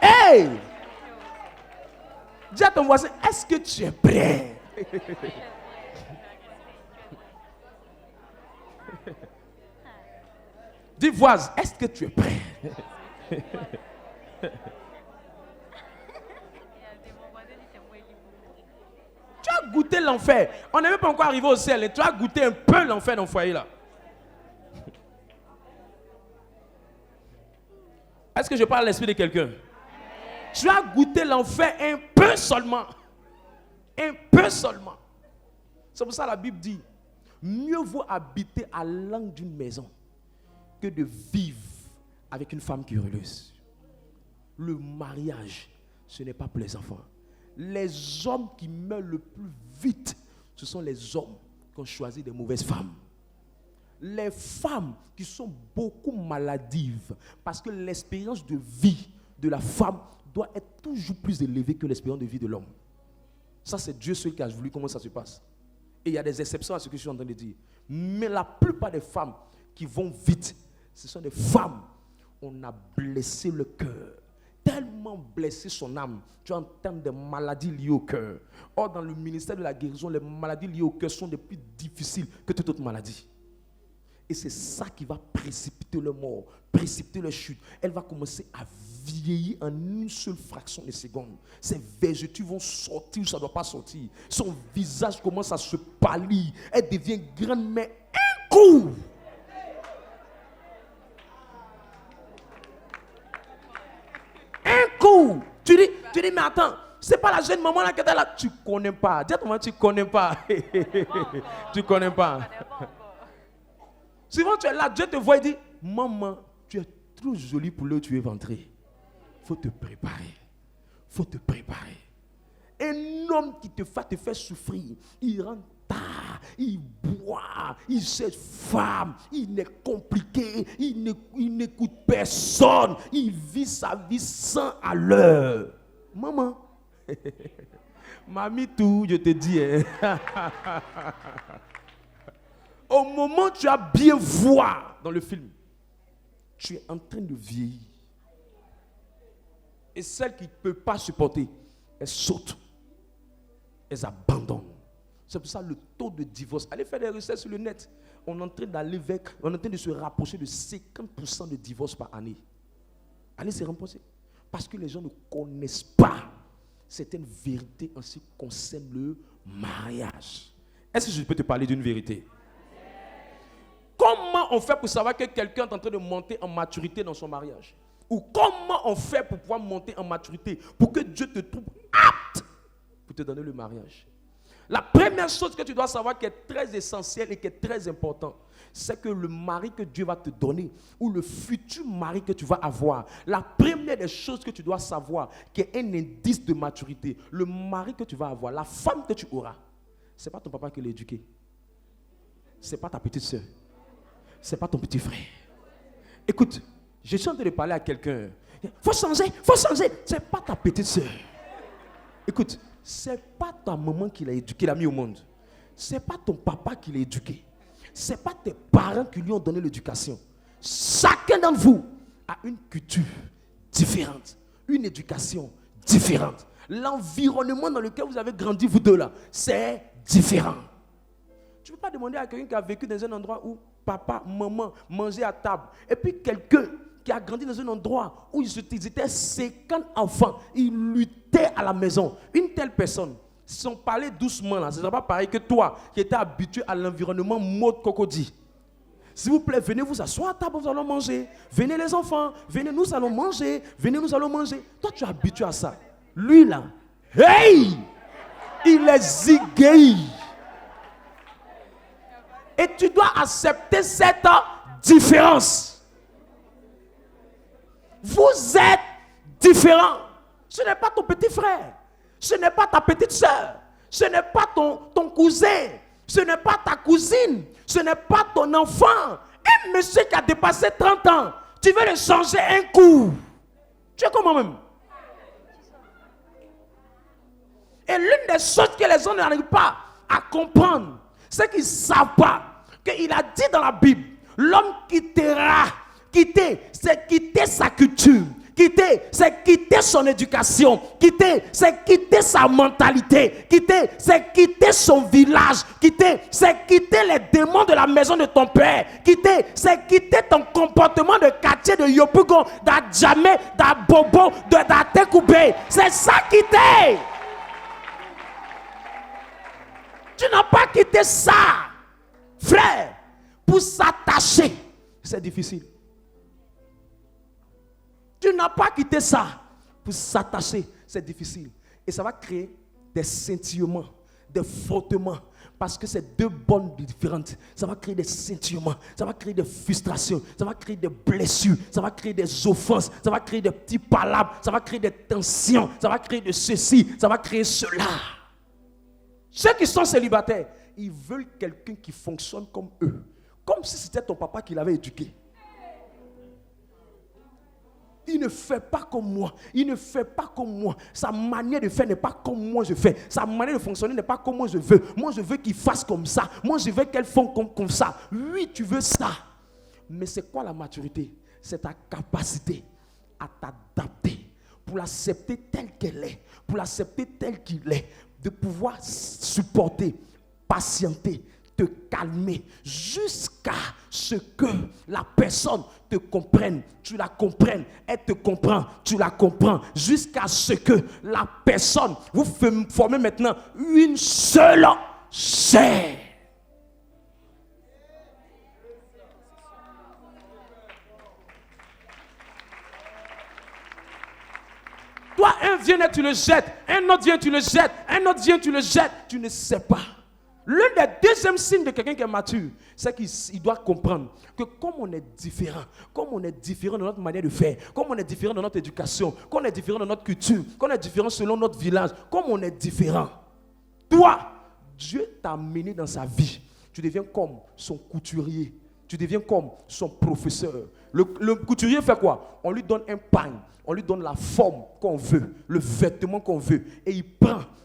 Hey! Dis à ton voisin, est-ce que tu es prêt? Dis voisin, est-ce que tu es prêt? Tu as goûté l'enfer. On n'est même pas encore arrivé au ciel. Et tu as goûté un peu l'enfer dans le foyer là. Est-ce que je parle à l'esprit de quelqu'un? Tu as goûté l'enfer un peu seulement. Un peu seulement. C'est pour ça que la Bible dit, mieux vaut habiter à l'angle d'une maison que de vivre avec une femme querelleuse. Le mariage, ce n'est pas pour les enfants. Les hommes qui meurent le plus vite, ce sont les hommes qui ont choisi des mauvaises femmes. Les femmes qui sont beaucoup maladives, parce que l'expérience de vie de la femme doit être toujours plus élevée que l'expérience de vie de l'homme. Ça, c'est Dieu seul qui a voulu comment ça se passe. Et il y a des exceptions à ce que je suis en train de dire. Mais la plupart des femmes qui vont vite, ce sont des femmes, on a blessé le cœur. Tellement blessé son âme, tu en termes de maladies liées au cœur. Or, dans le ministère de la guérison, les maladies liées au cœur sont les plus difficiles que toute autre maladie. Et c'est ça qui va précipiter le mort, précipiter la chute. Elle va commencer à vieillir en une seule fraction de seconde. Ses vergetures vont sortir, ça ne doit pas sortir. Son visage commence à se pâlir. Elle devient grande, mais un coup. Un coup. Tu dis, mais attends, c'est pas la jeune maman là qui est là. Tu connais pas. Dis à ton maman, tu connais pas. Tu connais pas. Souvent tu es là, Dieu te voit et dit, maman, tu es trop jolie pour là où tu es rentré. Faut te préparer. Faut te préparer. Un homme qui te fait souffrir, il rentre tard, il boit, il cherche femme, il est compliqué, il n'écoute personne, il vit sa vie 100 à l'heure. Maman, mamie tout, je te dis. Au moment où tu as bien voir dans le film, tu es en train de vieillir. Et celles qui ne peuvent pas supporter, elles sautent. Elles abandonnent. C'est pour ça le taux de divorce. Allez faire des recherches sur le net. On est en train d'aller vers, on est en train de se rapprocher de 50% de divorce par année. Allez se rapprocher. Parce que les gens ne connaissent pas certaines vérités en ce qui concerne le mariage. Est-ce que je peux te parler d'une vérité? Comment on fait pour savoir que quelqu'un est en train de monter en maturité dans son mariage? Ou comment on fait pour pouvoir monter en maturité, pour que Dieu te trouve apte pour te donner le mariage? La première chose que tu dois savoir qui est très essentielle et qui est très importante, c'est que le mari que Dieu va te donner, ou le futur mari que tu vas avoir, la première des choses que tu dois savoir, qui est un indice de maturité, le mari que tu vas avoir, la femme que tu auras, ce n'est pas ton papa qui l'a éduqué. Ce n'est pas ta petite soeur. Ce n'est pas ton petit frère. Écoute, je suis en train de parler à quelqu'un. Faut changer, faut changer. Ce n'est pas ta petite soeur. Écoute, ce n'est pas ta maman qui l'a éduqué, l'a mis au monde. Ce n'est pas ton papa qui l'a éduqué. Ce n'est pas tes parents qui lui ont donné l'éducation. Chacun d'entre vous a une culture différente, une éducation différente. L'environnement dans lequel vous avez grandi, vous deux là, c'est différent. Tu ne peux pas demander à quelqu'un qui a vécu dans un endroit où papa, maman mangeaient à table. Et puis quelqu'un qui a grandi dans un endroit où ils étaient 50 enfants, ils luttaient à la maison. Une telle personne, si on parlait doucement là, ce ne sera pas pareil que toi qui étais habitué à l'environnement mode cocody. S'il vous plaît, venez vous asseoir à table, nous allons manger. Venez les enfants, venez, nous allons manger. Venez, nous allons manger. Toi, tu es habitué à ça. Lui là, hey, il est zigué. Et tu dois accepter cette différence. Vous êtes différents. Ce n'est pas ton petit frère. Ce n'est pas ta petite soeur. Ce n'est pas ton cousin. Ce n'est pas ta cousine. Ce n'est pas ton enfant. Un monsieur qui a dépassé 30 ans, tu veux le changer un coup. Tu es comment même? Et l'une des choses que les gens n'arrivent pas à comprendre, c'est qu'ils ne savent pas qu'il a dit dans la Bible, l'homme quittera. Quitter, c'est quitter sa culture. Quitter, c'est quitter son éducation. Quitter, c'est quitter sa mentalité. Quitter, c'est quitter son village. Quitter, c'est quitter les démons de la maison de ton père. Quitter, c'est quitter ton comportement de quartier de Yopougon, d'Adjamé, d'Abobo, d'Atekoubé. C'est ça quitter. Tu n'as pas quitté ça, frère, pour s'attacher. C'est difficile. Tu n'as pas quitté ça pour s'attacher. C'est difficile. Et ça va créer des scintillements, des frottements. Parce que c'est deux bonnes différentes. Ça va créer des scintillements. Ça va créer des frustrations. Ça va créer des blessures. Ça va créer des offenses. Ça va créer des petits palabres. Ça va créer des tensions. Ça va créer de ceci. Ça va créer cela. Ceux qui sont célibataires, ils veulent quelqu'un qui fonctionne comme eux. Comme si c'était ton papa qui l'avait éduqué. Il ne fait pas comme moi. Il ne fait pas comme moi. Sa manière de faire n'est pas comme moi je fais. Sa manière de fonctionner n'est pas comme moi je veux. Moi je veux qu'il fasse comme ça. Moi je veux qu'elle fasse comme ça. Oui, tu veux ça. Mais c'est quoi la maturité? C'est ta capacité à t'adapter pour l'accepter telle qu'elle est. Pour l'accepter tel qu'il est. De pouvoir supporter, patienter, te calmer jusqu'à ce que la personne te comprenne, tu la comprennes, elle te comprend, tu la comprends, jusqu'à ce que la personne, vous formez maintenant une seule chair. Toi un vient et tu le jettes. Un autre vient, tu le jettes. Un autre vient, tu le jettes. Tu ne sais pas. L'un des deuxièmes signes de quelqu'un qui est mature, c'est qu'il doit comprendre que comme on est différent dans notre manière de faire, comme on est différent dans notre éducation, comme on est différent dans notre culture, comme on est différent selon notre village, comme on est différent, toi, Dieu t'a amené dans sa vie. Tu deviens comme son couturier. Tu deviens comme son professeur. Le couturier fait quoi? On lui donne un pagne, on lui donne la forme qu'on veut, le vêtement qu'on veut, et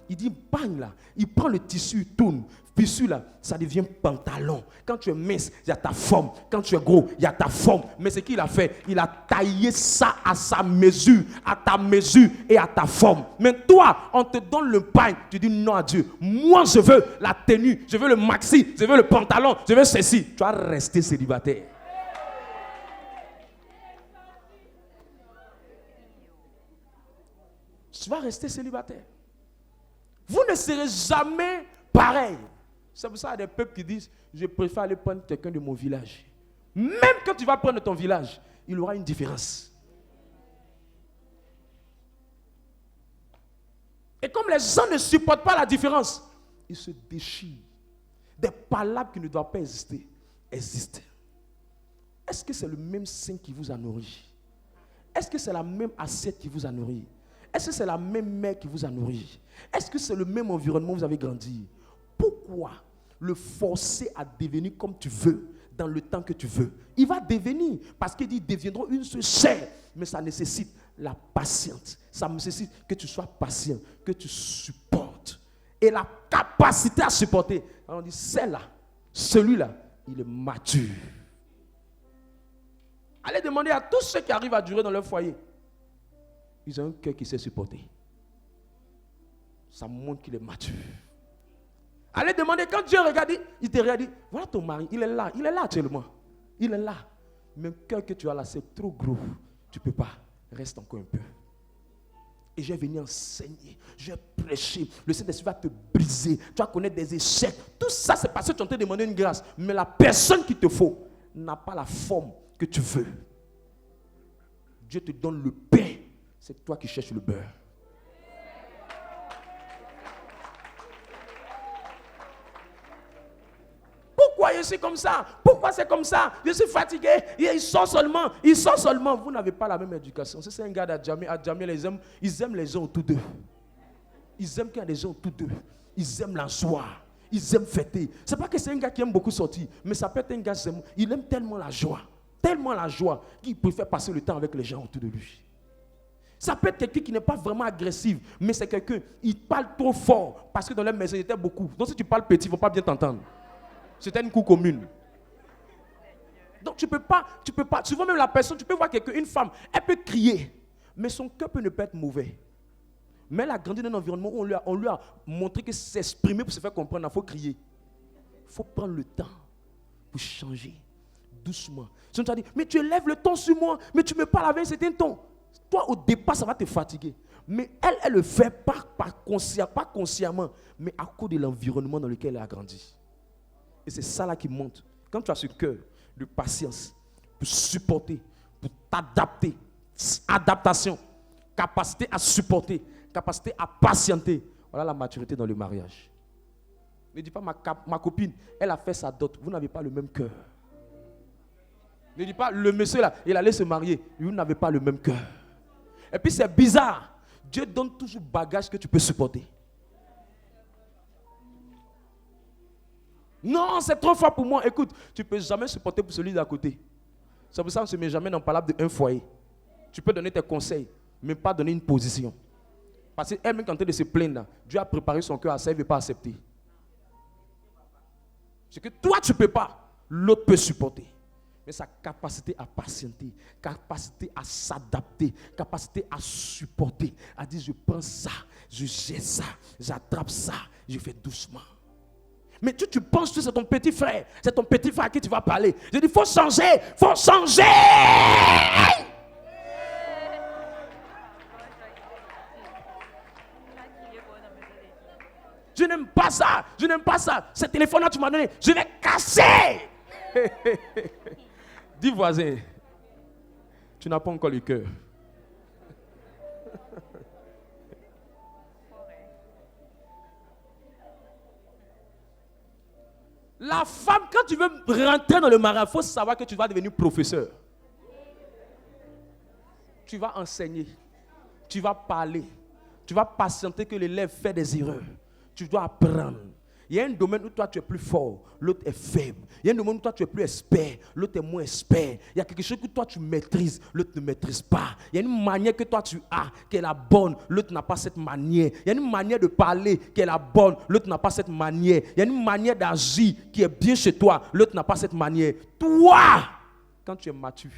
il dit pagne là, il prend le tissu, il tourne. Tissu là, ça devient pantalon. Quand tu es mince, il y a ta forme. Quand tu es gros, il y a ta forme. Mais ce qu'il a fait, il a taillé ça à sa mesure, à ta mesure et à ta forme. Mais toi, on te donne le pain, tu dis non à Dieu. Moi, je veux la tenue, je veux le maxi, je veux le pantalon, je veux ceci. Tu vas rester célibataire. Tu vas rester célibataire. Vous ne serez jamais pareil. C'est pour ça qu'il y a des peuples qui disent, je préfère aller prendre quelqu'un de mon village. Même quand tu vas prendre ton village, il aura une différence. Et comme les gens ne supportent pas la différence, ils se déchirent. Des palabres qui ne doivent pas exister, existent. Est-ce que c'est le même sein qui vous a nourri? Est-ce que c'est la même assiette qui vous a nourri? Est-ce que c'est la même mère qui vous a nourri? Est-ce que c'est le même environnement où vous avez grandi? Pourquoi le forcer à devenir comme tu veux dans le temps que tu veux? Il va devenir, parce qu'il dit ils deviendront une seule chair, mais ça nécessite la patience. Ça nécessite que tu sois patient, que tu supportes. Et la capacité à supporter. Alors on dit, celle-là, celui-là, il est mature. Allez demander à tous ceux qui arrivent à durer dans leur foyer. Ils ont un cœur qui sait supporter. Ça montre qu'il est mature. Allez demander, quand Dieu regarde, il te regarde, voilà ton mari, il est là actuellement. Il est là. Mais le cœur que tu as là, c'est trop gros. Tu ne peux pas. Reste encore un peu. Et je vais venir enseigner, je vais prêcher. Le Saint-Esprit va te briser. Tu vas connaître des échecs. Tout ça, c'est parce que tu es en train de demander une grâce. Mais la personne qu'il te faut n'a pas la forme que tu veux. Dieu te donne le pain. C'est toi qui cherches le beurre. Pourquoi je suis comme ça? Pourquoi c'est comme ça? Je suis fatigué. Il sort seulement. Vous n'avez pas la même éducation. C'est un gars d'Adjamé. Adjamé, ils aiment les gens autour d'eux. Ils aiment qu'il y a des gens autour d'eux. Ils aiment la joie. Ils aiment fêter. C'est pas que c'est un gars qui aime beaucoup sortir. Mais ça peut être un gars, il aime tellement la joie. Tellement la joie qu'il préfère passer le temps avec les gens autour de lui. Ça peut être quelqu'un qui n'est pas vraiment agressif. Mais c'est quelqu'un, il parle trop fort. Parce que dans leur maison, il était beaucoup. Donc si tu parles petit, ils ne vont pas bien t'entendre. C'était une cour commune. Donc tu peux pas, souvent même la personne, tu peux voir quelqu'un, une femme, elle peut crier, mais son cœur peut ne pas être mauvais. Mais elle a grandi dans un environnement où on lui a montré que s'exprimer pour se faire comprendre, il faut crier. Il faut prendre le temps pour changer, doucement. Si on t'a dit, mais tu élèves le ton sur moi, mais tu me parles avec un certain ton. Toi, au départ, ça va te fatiguer. Mais elle le fait pas consciemment, mais à cause de l'environnement dans lequel elle a grandi. Et c'est ça là qui monte. Quand tu as ce cœur de patience, pour supporter, pour t'adapter, adaptation, capacité à supporter, capacité à patienter, voilà la maturité dans le mariage. Ne dis pas ma copine, elle a fait sa dot, vous n'avez pas le même cœur. Ne dis pas le monsieur là, il allait se marier, vous n'avez pas le même cœur. Et puis c'est bizarre, Dieu donne toujours bagage que tu peux supporter. Non, c'est trop fort pour moi. Écoute, tu ne peux jamais supporter pour celui d'à côté. C'est pour ça qu'on ne se met jamais dans la parole d'un foyer. Tu peux donner tes conseils, mais pas donner une position. Parce qu'elle même quand elle est en train de se plaindre, Dieu a préparé son cœur à ça, elle ne veut pas accepter. Ce que toi tu ne peux pas, l'autre peut supporter. Mais sa capacité à patienter, capacité à s'adapter, capacité à supporter, à dire je prends ça, je jette ça, j'attrape ça, je fais doucement. Mais tu penses que c'est ton petit frère. C'est ton petit frère à qui tu vas parler. Je dis, il faut changer. Il faut changer. Je n'aime pas ça. Je n'aime pas ça. Ce téléphone-là, tu m'as donné. Je vais casser. Dis voisin, tu n'as pas encore le cœur. La femme, quand tu veux rentrer dans le mariage, il faut savoir que tu vas devenir professeur. Tu vas enseigner. Tu vas parler. Tu vas patienter que l'élève fait des erreurs. Tu dois apprendre. Il y a un domaine où toi tu es plus fort, l'autre est faible. Il y a un domaine où toi tu es plus expert, l'autre est moins expert. Il y a quelque chose que toi tu maîtrises, l'autre ne maîtrise pas. Il y a une manière que toi tu as, qui est la bonne, l'autre n'a pas cette manière. Il y a une manière de parler qui est la bonne, l'autre n'a pas cette manière. Il y a une manière d'agir qui est bien chez toi, l'autre n'a pas cette manière. Toi, quand tu es mature,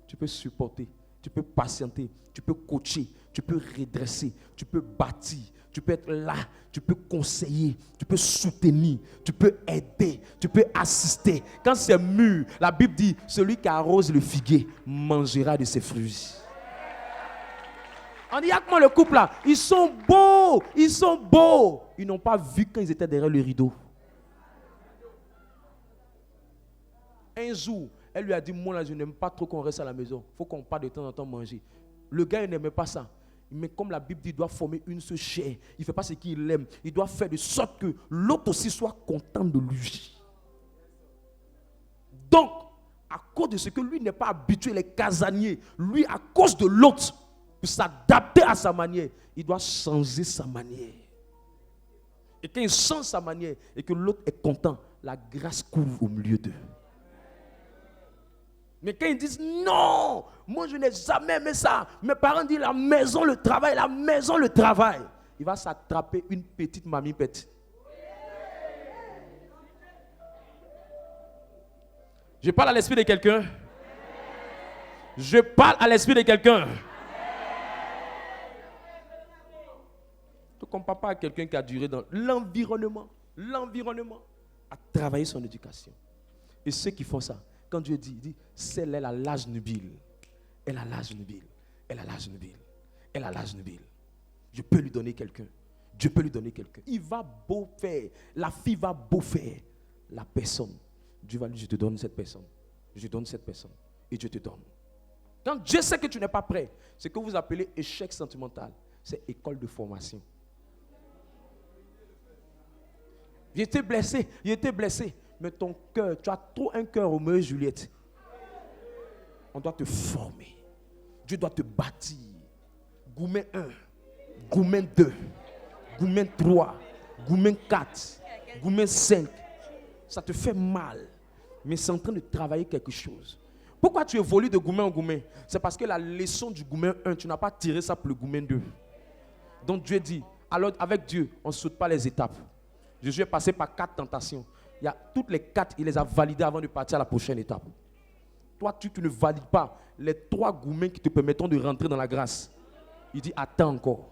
tu peux supporter, tu peux patienter, tu peux coacher, tu peux redresser, tu peux bâtir. Tu peux être là, tu peux conseiller, tu peux soutenir, tu peux aider, tu peux assister. Quand c'est mûr, la Bible dit, celui qui arrose le figuier mangera de ses fruits. On dit, il y a comment le couple là? Ils sont beaux, ils sont beaux. Ils n'ont pas vu quand ils étaient derrière le rideau. Un jour, elle lui a dit, moi là, je n'aime pas trop qu'on reste à la maison. Il faut qu'on parte de temps en temps manger. Le gars, il n'aimait pas ça. Mais comme la Bible dit, il doit former une seule chair. Il ne fait pas ce qu'il aime. Il doit faire de sorte que l'autre aussi soit content de lui. Donc, à cause de ce que lui n'est pas habitué, les casaniers, lui, à cause de l'autre, pour s'adapter à sa manière, il doit changer sa manière. Et quand il change sa manière et que l'autre est content, la grâce couvre au milieu d'eux. Mais quand ils disent non, moi je n'ai jamais aimé ça. Mes parents disent la maison, le travail, la maison, le travail. Il va s'attraper une petite mamie pète. Je parle à l'esprit de quelqu'un. Je parle à l'esprit de quelqu'un. Tu ne compares pas à quelqu'un qui a duré dans l'environnement. L'environnement a travaillé son éducation. Et ceux qui font ça, quand Dieu dit, il dit, celle elle a l'âge nubile. Elle a l'âge nubile. Elle a l'âge nubile. Elle a l'âge nubile. Je peux lui donner quelqu'un. Dieu peut lui donner quelqu'un. Il va beau faire. La fille va beau faire. La personne. Dieu va lui dire, je te donne cette personne. Je te donne cette personne. Et Dieu te donne. Quand Dieu sait que tu n'es pas prêt, ce que vous appelez échec sentimental, c'est école de formation. J'étais blessé. Mais ton cœur, tu as trop un cœur Roméo et Juliette. On doit te former. Dieu doit te bâtir. Goumen 1, Goumen 2, Goumen 3, Goumen 4, Goumen 5. Ça te fait mal. Mais c'est en train de travailler quelque chose. Pourquoi tu évolues de Goumen en Goumen? C'est parce que la leçon du Goumen 1, tu n'as pas tiré ça pour le Goumen 2. Donc Dieu dit, alors avec Dieu, on ne saute pas les étapes. Jésus est passé par 4 tentations. Il y a toutes les 4, il les a validées avant de partir à la prochaine étape. Toi, tu ne valides pas les 3 gourmets qui te permettront de rentrer dans la grâce. Il dit, attends encore.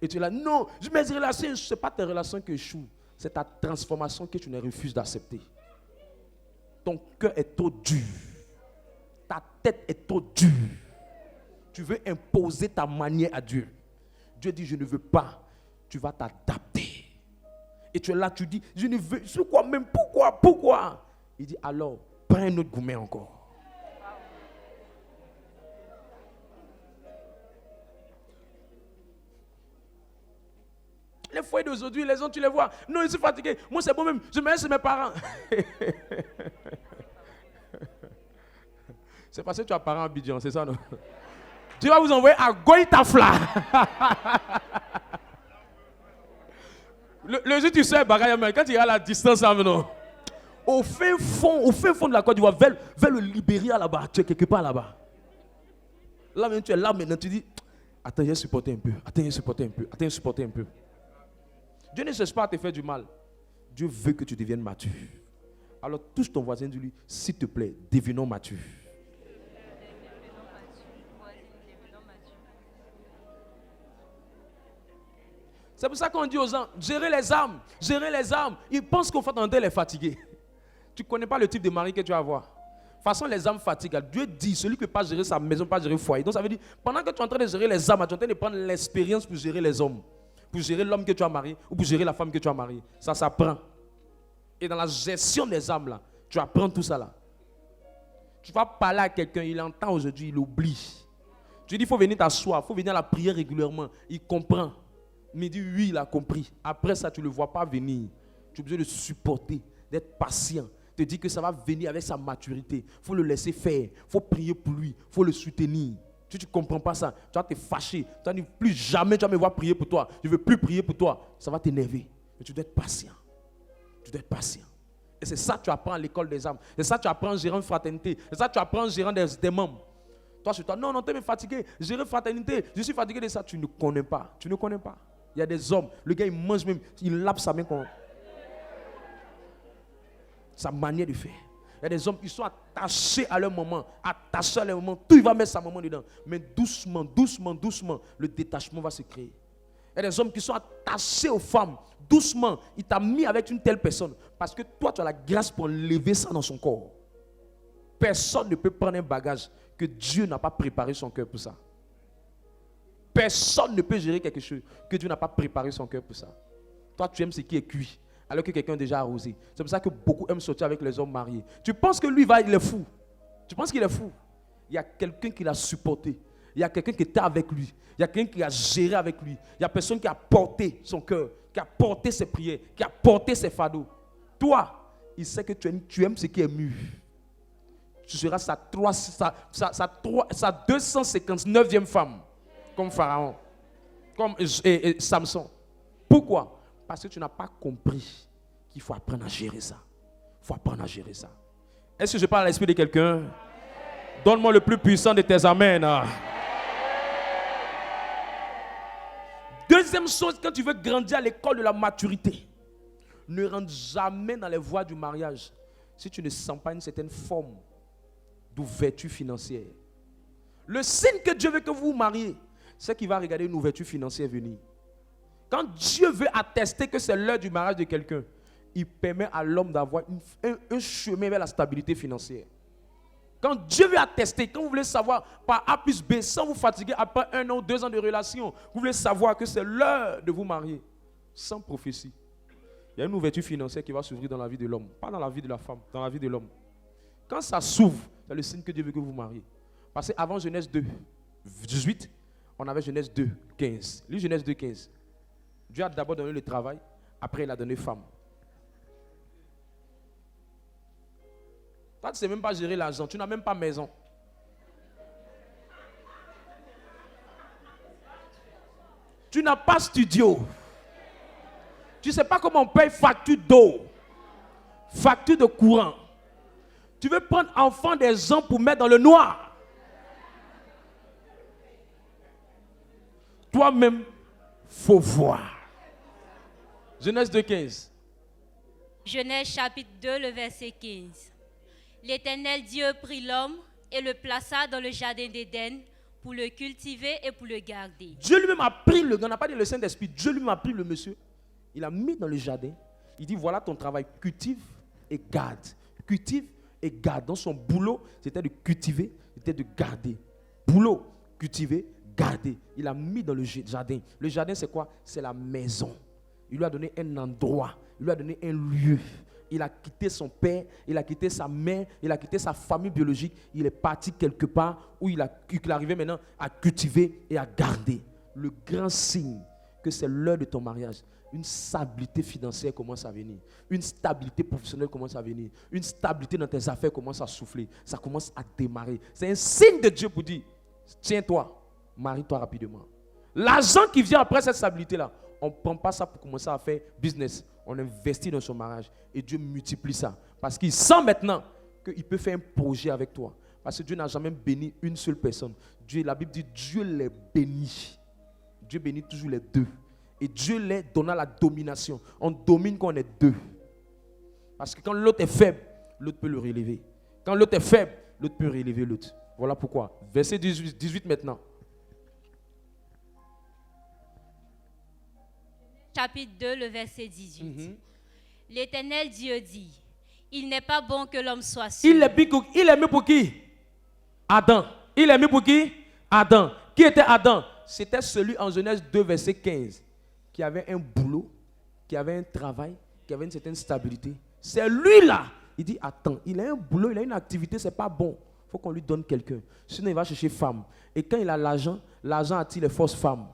Et tu es là, non, mes relations, ce n'est pas tes relations qui échouent. C'est ta transformation que tu ne refuses d'accepter. Ton cœur est trop dur. Ta tête est trop dure. Tu veux imposer ta manière à Dieu. Dieu dit, je ne veux pas. Tu vas t'adapter. Et tu es là, tu dis, je ne veux, c'est quoi même, pourquoi? Il dit, alors, prends un autre gourmet encore. Les foyers d'aujourd'hui, les gens, tu les vois, non, ils sont fatigués, moi c'est bon même, je me laisse chez mes parents. C'est parce que tu as parents à Abidjan, c'est ça non? Dieu va vous envoyer à Goïtafla. Le jour tu sais, quand il y a la distance là maintenant, au fin fond de la Côte d'Ivoire, vers le Libéria là-bas, tu es quelque part là-bas. Là maintenant, tu es là maintenant, tu dis, attends, j'ai supporté un peu. Dieu ne cherche pas à te faire du mal. Dieu veut que tu deviennes mature. Alors touche ton voisin, dis-lui, s'il te plaît, devenons matures. C'est pour ça qu'on dit aux gens, gérer les âmes. Ils pensent qu'au fait, elle est fatiguée. Tu ne connais pas le type de mari que tu vas avoir. De toute façon, les âmes fatiguent. Dieu dit, celui qui ne peut pas gérer sa maison, pas gérer le foyer. Donc ça veut dire, pendant que tu es en train de gérer les âmes, tu es en train de prendre l'expérience pour gérer les hommes. Pour gérer l'homme que tu as marié ou pour gérer la femme que tu as mariée. Ça s'apprend. Et dans la gestion des âmes, là, tu apprends tout ça là. Tu vas parler à quelqu'un, il entend aujourd'hui, il oublie. Tu dis, il faut venir t'asseoir, il faut venir à la prière régulièrement. Il comprend. Mais il dit, oui, il a compris. Après ça, tu ne le vois pas venir. Tu es obligé de supporter, d'être patient. Te dire que ça va venir avec sa maturité. Il faut le laisser faire. Il faut prier pour lui. Il faut le soutenir. Si tu ne comprends pas ça, tu vas te fâcher. Tu vas dire plus jamais tu vas me voir prier pour toi. Je ne veux plus prier pour toi. Ça va t'énerver. Mais tu dois être patient. Tu dois être patient. Et c'est ça que tu apprends à l'école des âmes. C'est ça que tu apprends en gérant une fraternité. C'est ça que tu apprends en gérant des membres. Toi, sur toi, non, tu es fatigué. Gérer une fraternité. Je suis fatigué de ça. Tu ne connais pas. Tu ne connais pas. Il y a des hommes. Le gars, il mange même. Il lave sa main comme sa manière de faire. Il y a des hommes qui sont attachés à leur maman, attachés à leur maman. Tout, il va mettre sa maman dedans. Mais doucement, doucement, doucement, le détachement va se créer. Il y a des hommes qui sont attachés aux femmes. Doucement, il t'a mis avec une telle personne. Parce que toi, tu as la grâce pour lever ça dans son corps. Personne ne peut prendre un bagage que Dieu n'a pas préparé son cœur pour ça. Personne ne peut gérer quelque chose que Dieu n'a pas préparé son cœur pour ça. Toi, tu aimes ce qui est cuit, alors que quelqu'un est déjà arrosé. C'est pour ça que beaucoup aiment sortir avec les hommes mariés. Tu penses que lui, il est fou. Tu penses qu'il est fou. Il y a quelqu'un qui l'a supporté. Il y a quelqu'un qui était avec lui. Il y a quelqu'un qui a géré avec lui. Il y a personne qui a porté son cœur, qui a porté ses prières, qui a porté ses fardeaux. Toi, il sait que tu aimes ce qui est mûr. Tu seras sa 259e femme, comme Pharaon, comme Samson. Pourquoi? Parce que tu n'as pas compris qu'il faut apprendre à gérer ça. Il faut apprendre à gérer ça. Est-ce que je parle à l'esprit de quelqu'un? Donne-moi le plus puissant de tes amens. Deuxième chose, quand tu veux grandir à l'école de la maturité, ne rentre jamais dans les voies du mariage si tu ne sens pas une certaine forme d'ouverture financière. Le signe que Dieu veut que vous vous mariez, c'est qu'il va regarder une ouverture financière venir. Quand Dieu veut attester que c'est l'heure du mariage de quelqu'un, il permet à l'homme d'avoir un chemin vers la stabilité financière. Quand Dieu veut attester, quand vous voulez savoir par A plus B, sans vous fatiguer après 1 an ou 2 ans de relation, vous voulez savoir que c'est l'heure de vous marier, sans prophétie. Il y a une ouverture financière qui va s'ouvrir dans la vie de l'homme, pas dans la vie de la femme, dans la vie de l'homme. Quand ça s'ouvre, c'est le signe que Dieu veut que vous mariez. Parce qu'avant Genèse 2, 18, on avait Genèse 2, 15. Lis Genèse 2, 15. Dieu a d'abord donné le travail, après il a donné femme. Toi, tu ne sais même pas gérer l'argent, tu n'as même pas maison. Tu n'as pas studio. Tu ne sais pas comment on paye facture d'eau, facture de courant. Tu veux prendre enfant des gens pour mettre dans le noir. Toi-même, il faut voir. Genèse 2, 15. Genèse chapitre 2, le verset 15. L'Éternel Dieu prit l'homme et le plaça dans le jardin d'Éden pour le cultiver et pour le garder. Dieu lui-même a pris on n'a pas dit le Saint-Esprit, Dieu lui-même a pris le monsieur, il l'a mis dans le jardin. Il dit voilà ton travail, cultive et garde. Cultive et garde. Dans son boulot, c'était de cultiver, c'était de garder. Boulot, cultiver, garder. Il l'a mis dans le jardin. Le jardin, c'est quoi? C'est la maison. Il lui a donné un endroit, il lui a donné un lieu. Il a quitté son père, il a quitté sa mère, il a quitté sa famille biologique. Il est parti quelque part où il est arrivé maintenant à cultiver et à garder. Le grand signe que c'est l'heure de ton mariage. Une stabilité financière commence à venir. Une stabilité professionnelle commence à venir. Une stabilité dans tes affaires commence à souffler. Ça commence à démarrer. C'est un signe de Dieu pour dire, tiens-toi, marie-toi rapidement. L'argent qui vient après cette stabilité-là, on ne prend pas ça pour commencer à faire business. On investit dans son mariage et Dieu multiplie ça. Parce qu'il sent maintenant qu'il peut faire un projet avec toi. Parce que Dieu n'a jamais béni une seule personne. La Bible dit Dieu les bénit. Dieu bénit toujours les deux. Et Dieu les donne la domination. On domine quand on est deux. Parce que quand l'autre est faible, l'autre peut le relever. Quand l'autre est faible, l'autre peut relever l'autre. Voilà pourquoi. Verset 18 maintenant. Chapitre 2, le verset 18. L'Éternel Dieu dit, il n'est pas bon que l'homme soit seul. Il est mis pour qui? Adam. Il est mis pour qui? Adam. Qui était Adam? C'était celui en Genèse 2, verset 15, qui avait un boulot, qui avait un travail, qui avait une certaine stabilité. C'est lui-là. Il dit, attends, il a un boulot, il a une activité, c'est pas bon. Il faut qu'on lui donne quelqu'un. Sinon, il va chercher femme. Et quand il a l'argent, l'argent attire les fausses femmes.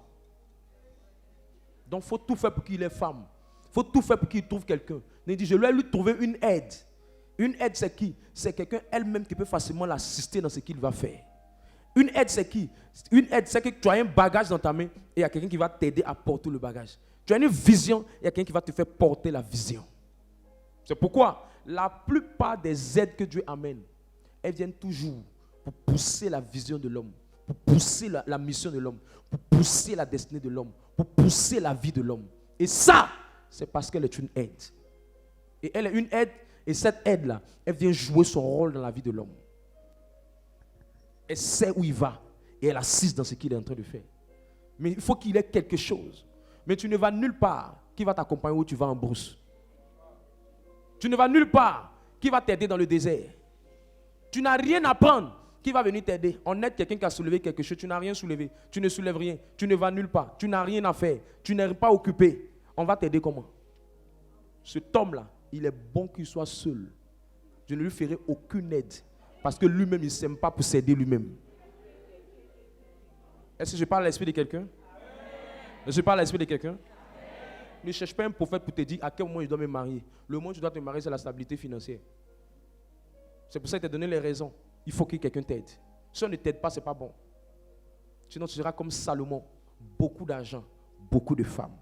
Donc, il faut tout faire pour qu'il ait femme. Il faut tout faire pour qu'il trouve quelqu'un. Il dit, je lui ai lui trouver une aide. Une aide, c'est qui? C'est quelqu'un elle-même qui peut facilement l'assister dans ce qu'il va faire. Une aide, c'est qui? Une aide, c'est que tu as un bagage dans ta main et il y a quelqu'un qui va t'aider à porter le bagage. Tu as une vision, il y a quelqu'un qui va te faire porter la vision. C'est pourquoi la plupart des aides que Dieu amène, elles viennent toujours pour pousser la vision de l'homme, pour pousser la mission de l'homme, pour pousser la destinée de l'homme, pour pousser la vie de l'homme. Et ça, c'est parce qu'elle est une aide. Et elle est une aide, et cette aide-là, elle vient jouer son rôle dans la vie de l'homme. Elle sait où il va, et elle assiste dans ce qu'il est en train de faire. Mais il faut qu'il ait quelque chose. Mais tu ne vas nulle part qui va t'accompagner où tu vas en brousse. Tu ne vas nulle part qui va t'aider dans le désert. Tu n'as rien à prendre qui va venir t'aider. On aide quelqu'un qui a soulevé quelque chose, tu n'as rien soulevé. Tu ne soulèves rien, tu ne vas nulle part. Tu n'as rien à faire, tu n'es pas occupé. On va t'aider comment? Cet homme-là, il est bon qu'il soit seul. Je ne lui ferai aucune aide. Parce que lui-même, il ne s'aime pas pour s'aider lui-même. Est-ce que je parle à l'esprit de quelqu'un? Est-ce que je parle à l'esprit de quelqu'un? Ne cherche pas un prophète pour te dire à quel moment je dois me marier. Le moment où tu dois te marier, c'est la stabilité financière. C'est pour ça qu'il t'a donné les raisons. Il faut que quelqu'un t'aide. Si on ne t'aide pas, ce n'est pas bon. Sinon, tu seras comme Salomon. Beaucoup d'argent, beaucoup de femmes.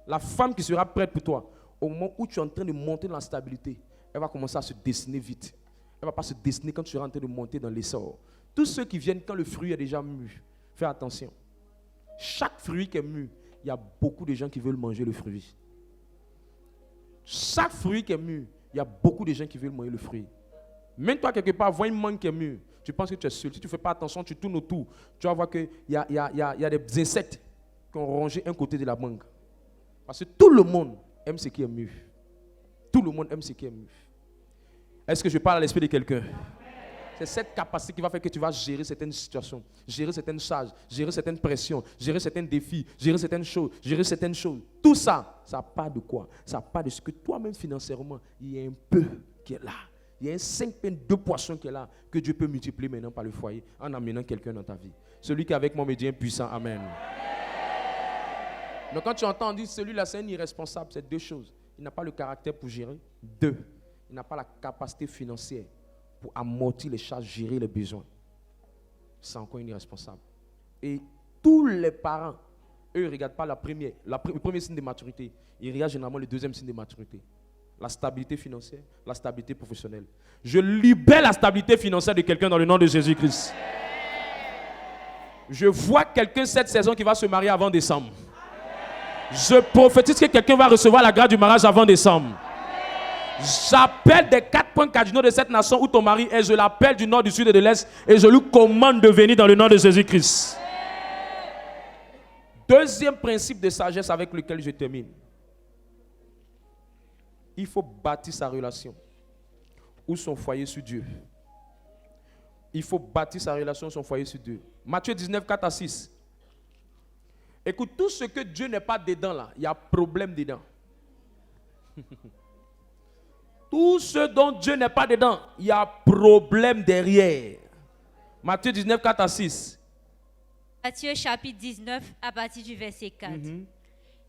La femme qui sera prête pour toi, au moment où tu es en train de monter dans la stabilité, elle va commencer à se dessiner vite. Elle ne va pas se dessiner quand tu seras en train de monter dans l'essor. Tous ceux qui viennent quand le fruit est déjà mûr, fais attention. Chaque fruit qui est mûr, il y a beaucoup de gens qui veulent manger le fruit. Chaque fruit qui est mûr, il y a beaucoup de gens qui veulent manger le fruit. Même toi, quelque part, vois une mangue qui est mûre, tu penses que tu es seul. Si tu ne fais pas attention, tu tournes autour. Tu vas voir qu'il y a des insectes qui ont rongé un côté de la mangue. Parce que tout le monde aime ce qui est mûr. Tout le monde aime ce qui est mûr. Est-ce que je parle à l'esprit de quelqu'un? C'est cette capacité qui va faire que tu vas gérer certaines situations, gérer certaines charges, gérer certaines pressions, gérer certains défis, gérer certaines choses. Tout ça, ça part de quoi? Ça part de ce que toi-même financièrement, il y a un peu qui est là. Il y a un 5 pains, 2 poissons qui est là, que Dieu peut multiplier maintenant par le foyer, en amenant quelqu'un dans ta vie. Celui qui est avec moi me dit un puissant Amen. Donc quand tu entends dire celui-là c'est un irresponsable, c'est 2 choses. Il n'a pas le caractère pour gérer. 2, il n'a pas la capacité financière pour amortir les charges, gérer les besoins. C'est encore un irresponsable. Et tous les parents, eux, ils ne regardent pas le premier signe de maturité. Ils regardent généralement le 2e signe de maturité. La stabilité financière, la stabilité professionnelle. Je libère la stabilité financière de quelqu'un dans le nom de Jésus-Christ. Je vois quelqu'un cette saison qui va se marier avant décembre. Je prophétise que quelqu'un va recevoir la grâce du mariage avant décembre. J'appelle des 4 points cardinaux de cette nation où ton mari est. Je l'appelle du nord, du sud et de l'est. Et je lui commande de venir dans le nom de Jésus-Christ. 2e principe de sagesse avec lequel je termine. Il faut bâtir sa relation ou son foyer sur Dieu. Il faut bâtir sa relation ou son foyer sur Dieu. Matthieu 19, 4 à 6. Écoute, tout ce que Dieu n'est pas dedans là, il y a problème dedans. Tout ce dont Dieu n'est pas dedans, il y a problème derrière. Matthieu 19, 4 à 6. Matthieu chapitre 19 à partir du verset 4.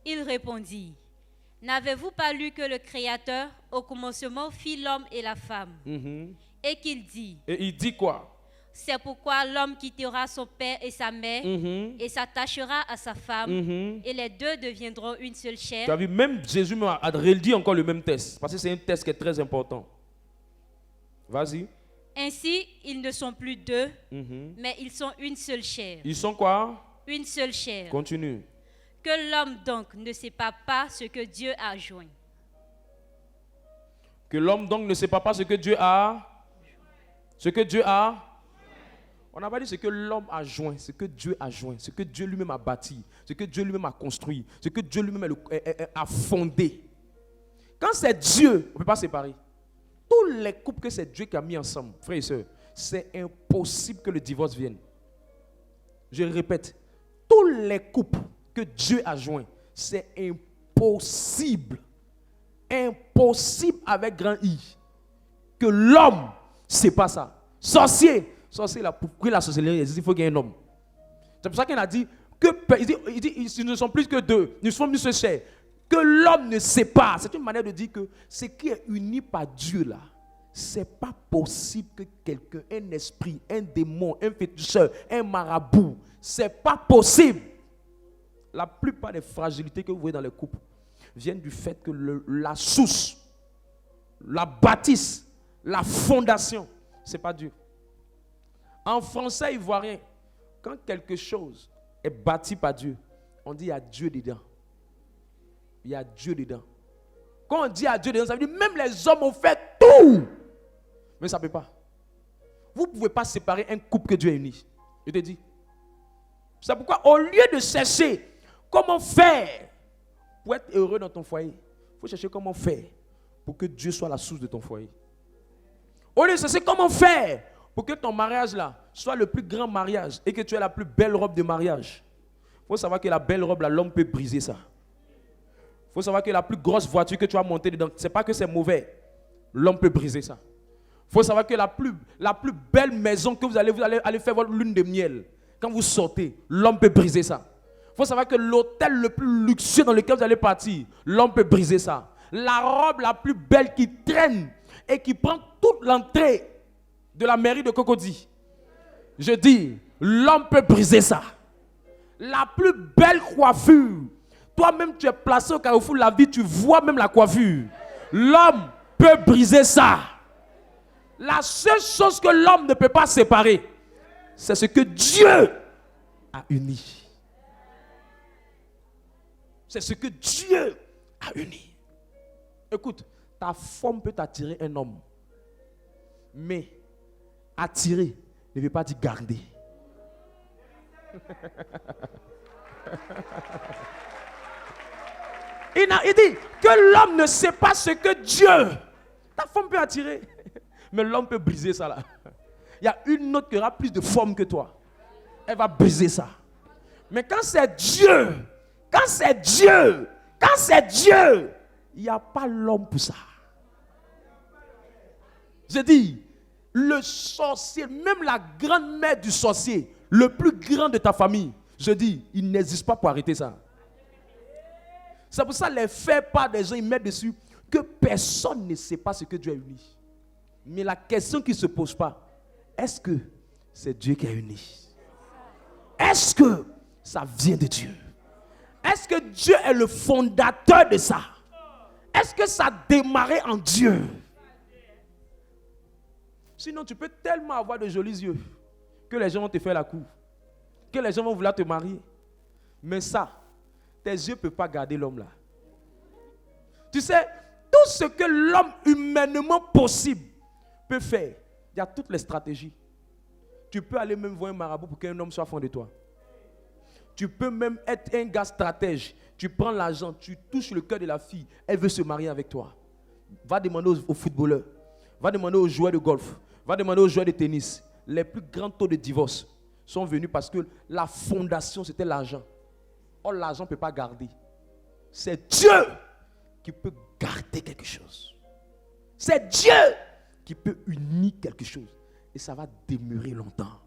Il répondit: n'avez-vous pas lu que le Créateur, au commencement, fit l'homme et la femme? Et qu'il dit... Et il dit quoi? C'est pourquoi l'homme quittera son père et sa mère et s'attachera à sa femme et les 2 deviendront une seule chair. Tu as vu, même Jésus m'a redit encore le même test parce que c'est un test qui est très important. Vas-y. Ainsi, ils ne sont plus 2, mais ils sont une seule chair. Ils sont quoi? Une seule chair. Continue. Que l'homme donc ne sépare pas ce que Dieu a joint. Que l'homme donc ne sépare pas ce que Dieu a. Ce que Dieu a. On n'a pas dit ce que l'homme a joint, ce que Dieu a joint, ce que Dieu lui-même a bâti, ce que Dieu lui-même a construit, ce que Dieu lui-même a fondé. Quand c'est Dieu, on ne peut pas séparer. Tous les couples que c'est Dieu qui a mis ensemble, frères et sœurs, c'est impossible que le divorce vienne. Je le répète, tous les couples que Dieu a joints, c'est impossible. Impossible avec grand I. Que l'homme, c'est pas ça. Sorcier, là, pour que la sorcellerie existe, il faut qu'il y ait un homme. C'est pour ça qu'il a dit que ils ne sont plus que 2, nous sommes une seule chair. que l'homme ne sait pas. C'est une manière de dire que ce qui est uni par Dieu là, c'est pas possible que quelqu'un, un esprit, un démon, un féticheur, un marabout, c'est pas possible. La plupart des fragilités que vous voyez dans les couples viennent du fait que la source, la bâtisse, la fondation, c'est pas Dieu. En français ivoirien, quand quelque chose est bâti par Dieu, on dit il y a Dieu dedans. Il y a Dieu dedans. Quand on dit il y a Dieu dedans, ça veut dire même les hommes ont fait tout. Mais ça ne peut pas. Vous ne pouvez pas séparer un couple que Dieu a uni. Je te dis. C'est pourquoi au lieu de chercher comment faire pour être heureux dans ton foyer, il faut chercher comment faire pour que Dieu soit la source de ton foyer. Au lieu de chercher comment faire pour que ton mariage là soit le plus grand mariage et que tu aies la plus belle robe de mariage. Il faut savoir que la belle robe là, l'homme peut briser ça. Il faut savoir que la plus grosse voiture que tu as montée dedans, ce n'est pas que c'est mauvais. L'homme peut briser ça. Il faut savoir que la plus belle maison que vous allez faire votre lune de miel, quand vous sortez, l'homme peut briser ça. Il faut savoir que l'hôtel le plus luxueux dans lequel vous allez partir, l'homme peut briser ça. La robe la plus belle qui traîne et qui prend toute l'entrée de la mairie de Cocody. Je dis, l'homme peut briser ça. La plus belle coiffure. Toi-même, tu es placé au carrefour de la vie, tu vois même la coiffure. L'homme peut briser ça. La seule chose que l'homme ne peut pas séparer, c'est ce que Dieu a uni. C'est ce que Dieu a uni. Écoute, ta forme peut attirer un homme. Mais attirer ne veut pas dire garder. Il dit que l'homme ne sait pas ce que Dieu. Ta forme peut attirer. Mais l'homme peut briser ça là. Il y a une autre qui aura plus de forme que toi. Elle va briser ça. Mais quand c'est Dieu, il n'y a pas l'homme pour ça. Je dis, le sorcier, même la grand-mère du sorcier, le plus grand de ta famille, je dis, il n'existe pas pour arrêter ça. C'est pour ça les faits par des gens, ils mettent dessus que personne ne sait pas ce que Dieu a uni. Mais la question qui ne se pose pas, est-ce que c'est Dieu qui a uni? Est-ce que ça vient de Dieu? Est-ce que Dieu est le fondateur de ça? Est-ce que ça a démarré en Dieu? Sinon, tu peux tellement avoir de jolis yeux que les gens vont te faire la cour, que les gens vont vouloir te marier. Mais ça, tes yeux ne peuvent pas garder l'homme là. Tu sais, tout ce que l'homme humainement possible peut faire, il y a toutes les stratégies. Tu peux aller même voir un marabout pour qu'un homme soit fond de toi. Tu peux même être un gars stratège. Tu prends l'argent, tu touches le cœur de la fille, elle veut se marier avec toi. Va demander aux footballeurs, va demander aux joueurs de golf, va demander aux joueurs de tennis. Les plus grands taux de divorce sont venus parce que la fondation, c'était l'argent. Or, l'argent ne peut pas garder. C'est Dieu qui peut garder quelque chose. C'est Dieu qui peut unir quelque chose. Et ça va demeurer longtemps.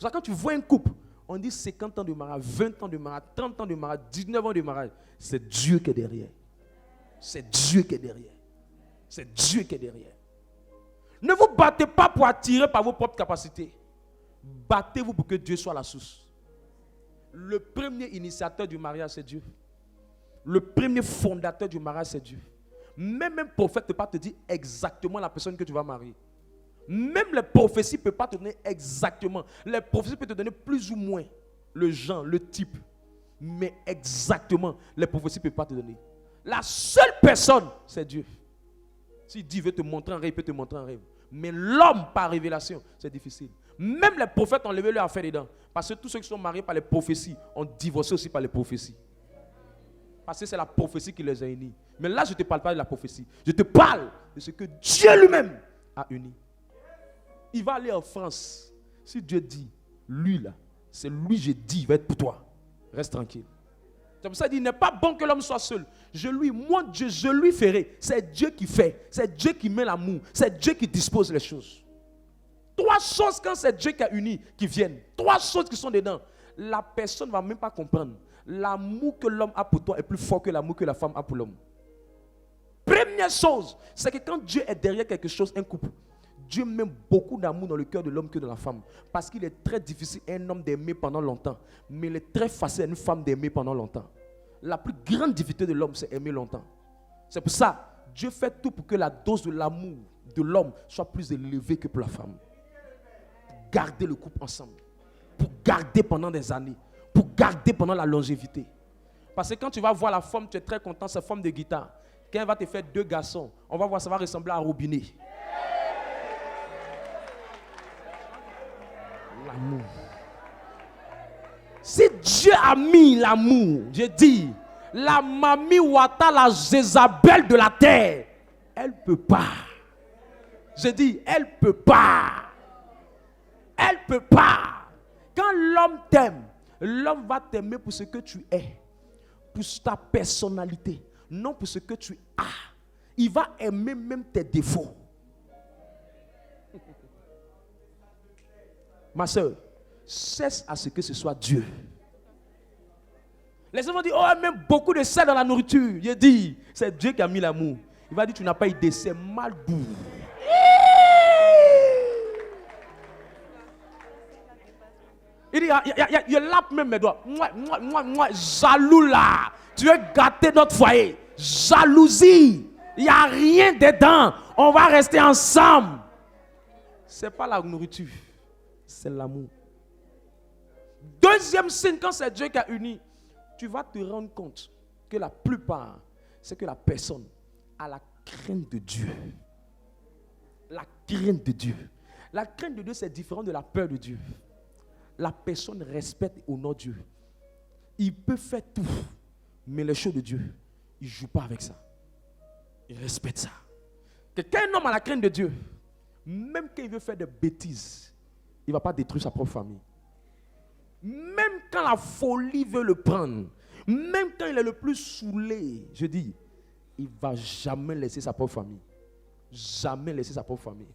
Quand tu vois un couple, on dit 50 ans de mariage, 20 ans de mariage, 30 ans de mariage, 19 ans de mariage. C'est Dieu qui est derrière. C'est Dieu qui est derrière. C'est Dieu qui est derrière. Ne vous battez pas pour attirer par vos propres capacités. Battez-vous pour que Dieu soit la source. Le premier initiateur du mariage, c'est Dieu. Le premier fondateur du mariage, c'est Dieu. Même un prophète ne peut pas te dire exactement la personne que tu vas marier. Même les prophéties ne peuvent pas te donner exactement. Les prophéties peuvent te donner plus ou moins le genre, le type. Mais exactement, les prophéties ne peuvent pas te donner. La seule personne, c'est Dieu. Si Dieu veut te montrer un rêve, il peut te montrer un rêve. Mais l'homme, par révélation, c'est difficile. Même les prophètes ont levé leur affaire dedans. Parce que tous ceux qui sont mariés par les prophéties ont divorcé aussi par les prophéties. Parce que c'est la prophétie qui les a unis. Mais là, je ne te parle pas de la prophétie. Je te parle de ce que Dieu lui-même a uni. Il va aller en France. Si Dieu dit, lui là, c'est lui, je dis, il va être pour toi. Reste tranquille. C'est pour ça qu'il dit, il n'est pas bon que l'homme soit seul. Moi Dieu, je lui ferai. C'est Dieu qui fait. C'est Dieu qui met l'amour. C'est Dieu qui dispose les choses. 3 choses quand c'est Dieu qui a uni, qui viennent. 3 choses qui sont dedans. La personne ne va même pas comprendre. L'amour que l'homme a pour toi est plus fort que l'amour que la femme a pour l'homme. Première chose, c'est que quand Dieu est derrière quelque chose, un couple, Dieu met beaucoup d'amour dans le cœur de l'homme que de la femme. Parce qu'il est très difficile à un homme d'aimer pendant longtemps. Mais il est très facile à une femme d'aimer pendant longtemps. La plus grande difficulté de l'homme, c'est aimer longtemps. C'est pour ça, Dieu fait tout pour que la dose de l'amour de l'homme soit plus élevée que pour la femme. Pour garder le couple ensemble. Pour garder pendant des années. Pour garder pendant la longévité. Parce que quand tu vas voir la femme, tu es très content, c'est forme de guitare. Quand elle va te faire 2 garçons, on va voir, ça va ressembler à un robinet. L'amour. Si Dieu a mis l'amour, je dis, la Mami Wata, la Jézabel de la terre, elle ne peut pas. Je dis, elle ne peut pas. Elle ne peut pas. Quand l'homme t'aime, l'homme va t'aimer pour ce que tu es, pour ta personnalité, non pour ce que tu as. Il va aimer même tes défauts. Ma soeur, cesse à ce que ce soit Dieu. Les gens vont dire, oh, elle met beaucoup de sel dans la nourriture. Je dis, c'est Dieu qui a mis l'amour. Il va dire, tu n'as pas idée, c'est mal doux. Il dit, il lappe même mes doigts. Moi, jaloux là. Tu veux gâter notre foyer. Jalousie. Il n'y a rien dedans. On va rester ensemble. Ce n'est pas la nourriture. C'est l'amour. Deuxième signe, quand c'est Dieu qui a uni, tu vas te rendre compte que la plupart, c'est que la personne a la crainte de Dieu. La crainte de Dieu. La crainte de Dieu, c'est différent de la peur de Dieu. La personne respecte et honore Dieu. Il peut faire tout, mais les choses de Dieu, il ne joue pas avec ça. Il respecte ça. Que quand un homme a la crainte de Dieu, même quand il veut faire des bêtises, il ne va pas détruire sa propre famille. Même quand la folie veut le prendre, même quand il est le plus saoulé, je dis, il ne va jamais laisser sa propre famille. Jamais laisser sa propre famille.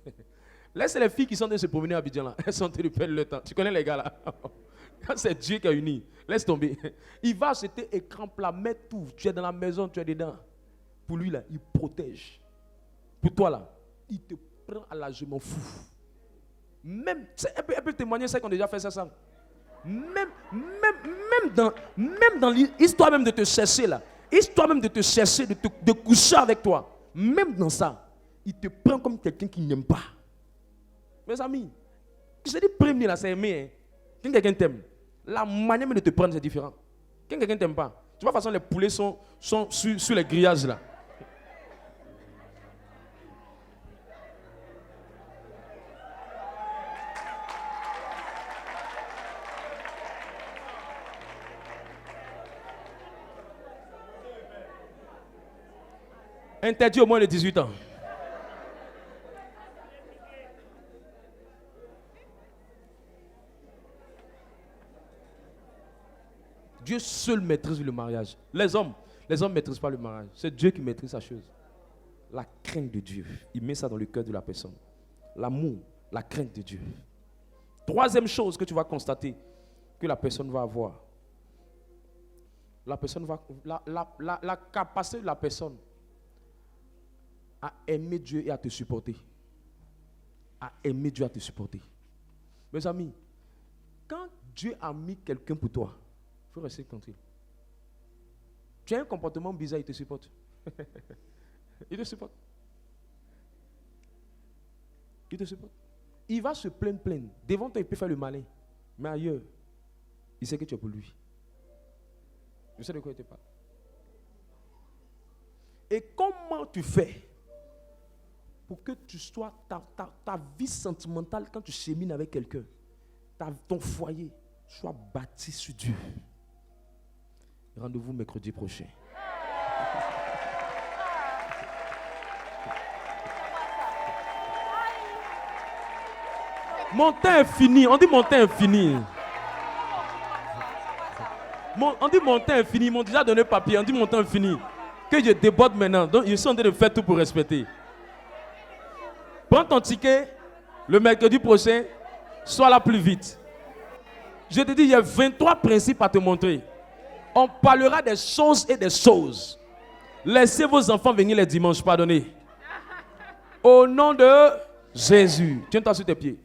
Laisse les filles qui sont en train de se promener à Abidjan là. Elles sont en train de perdre le temps. Tu connais les gars là. Quand c'est Dieu qui a uni, laisse tomber. Il va acheter écran plat, mettre tout. Tu es dans la maison, tu es dedans. Pour lui là, il protège. Pour toi là, il te prend à la je m'en fous. Même, elle peut témoigner ça qu'on a déjà fait ça. Même dans l'histoire même de te chercher là, histoire même de te chercher, de coucher avec toi, même dans ça, il te prend comme quelqu'un qui n'aime pas. Mes amis, je dis premier là, c'est aimer. Hein. Quand quelqu'un t'aime, la manière de te prendre c'est différent. Quand quelqu'un t'aime pas, tu vois de toute façon les poulets sont sur les grillages là. Interdit au moins de 18 ans. Dieu seul maîtrise le mariage. Les hommes ne maîtrisent pas le mariage. C'est Dieu qui maîtrise sa chose. La crainte de Dieu. Il met ça dans le cœur de la personne. L'amour, la crainte de Dieu. Troisième chose que tu vas constater que la personne va avoir. La personne va, la capacité de la personne à aimer Dieu et à te supporter. À aimer Dieu et à te supporter. Mes amis, quand Dieu a mis quelqu'un pour toi, il faut rester tranquille. Tu as un comportement bizarre, il te supporte. Il te supporte. Il te supporte. Il va se plaindre. Devant toi, il peut faire le malin. Mais ailleurs, il sait que tu es pour lui. Je sais de quoi il te parle. Et comment tu fais pour que tu sois, ta vie sentimentale, quand tu chemines avec quelqu'un, ton foyer soit bâti sur Dieu. Rendez-vous mercredi prochain. Mon temps est fini. On dit mon temps est fini. On dit mon temps est fini. Ils m'ont déjà donné papier. On dit mon temps est fini. Que je déborde maintenant. Donc ils sont en train de faire tout pour respecter. Prends ton ticket le mercredi prochain. Sois là plus vite. Je te dis, il y a 23 principes à te montrer. On parlera des choses et des choses. Laissez vos enfants venir les dimanches, pardonnez. Au nom de Jésus. Tiens-toi sur tes pieds.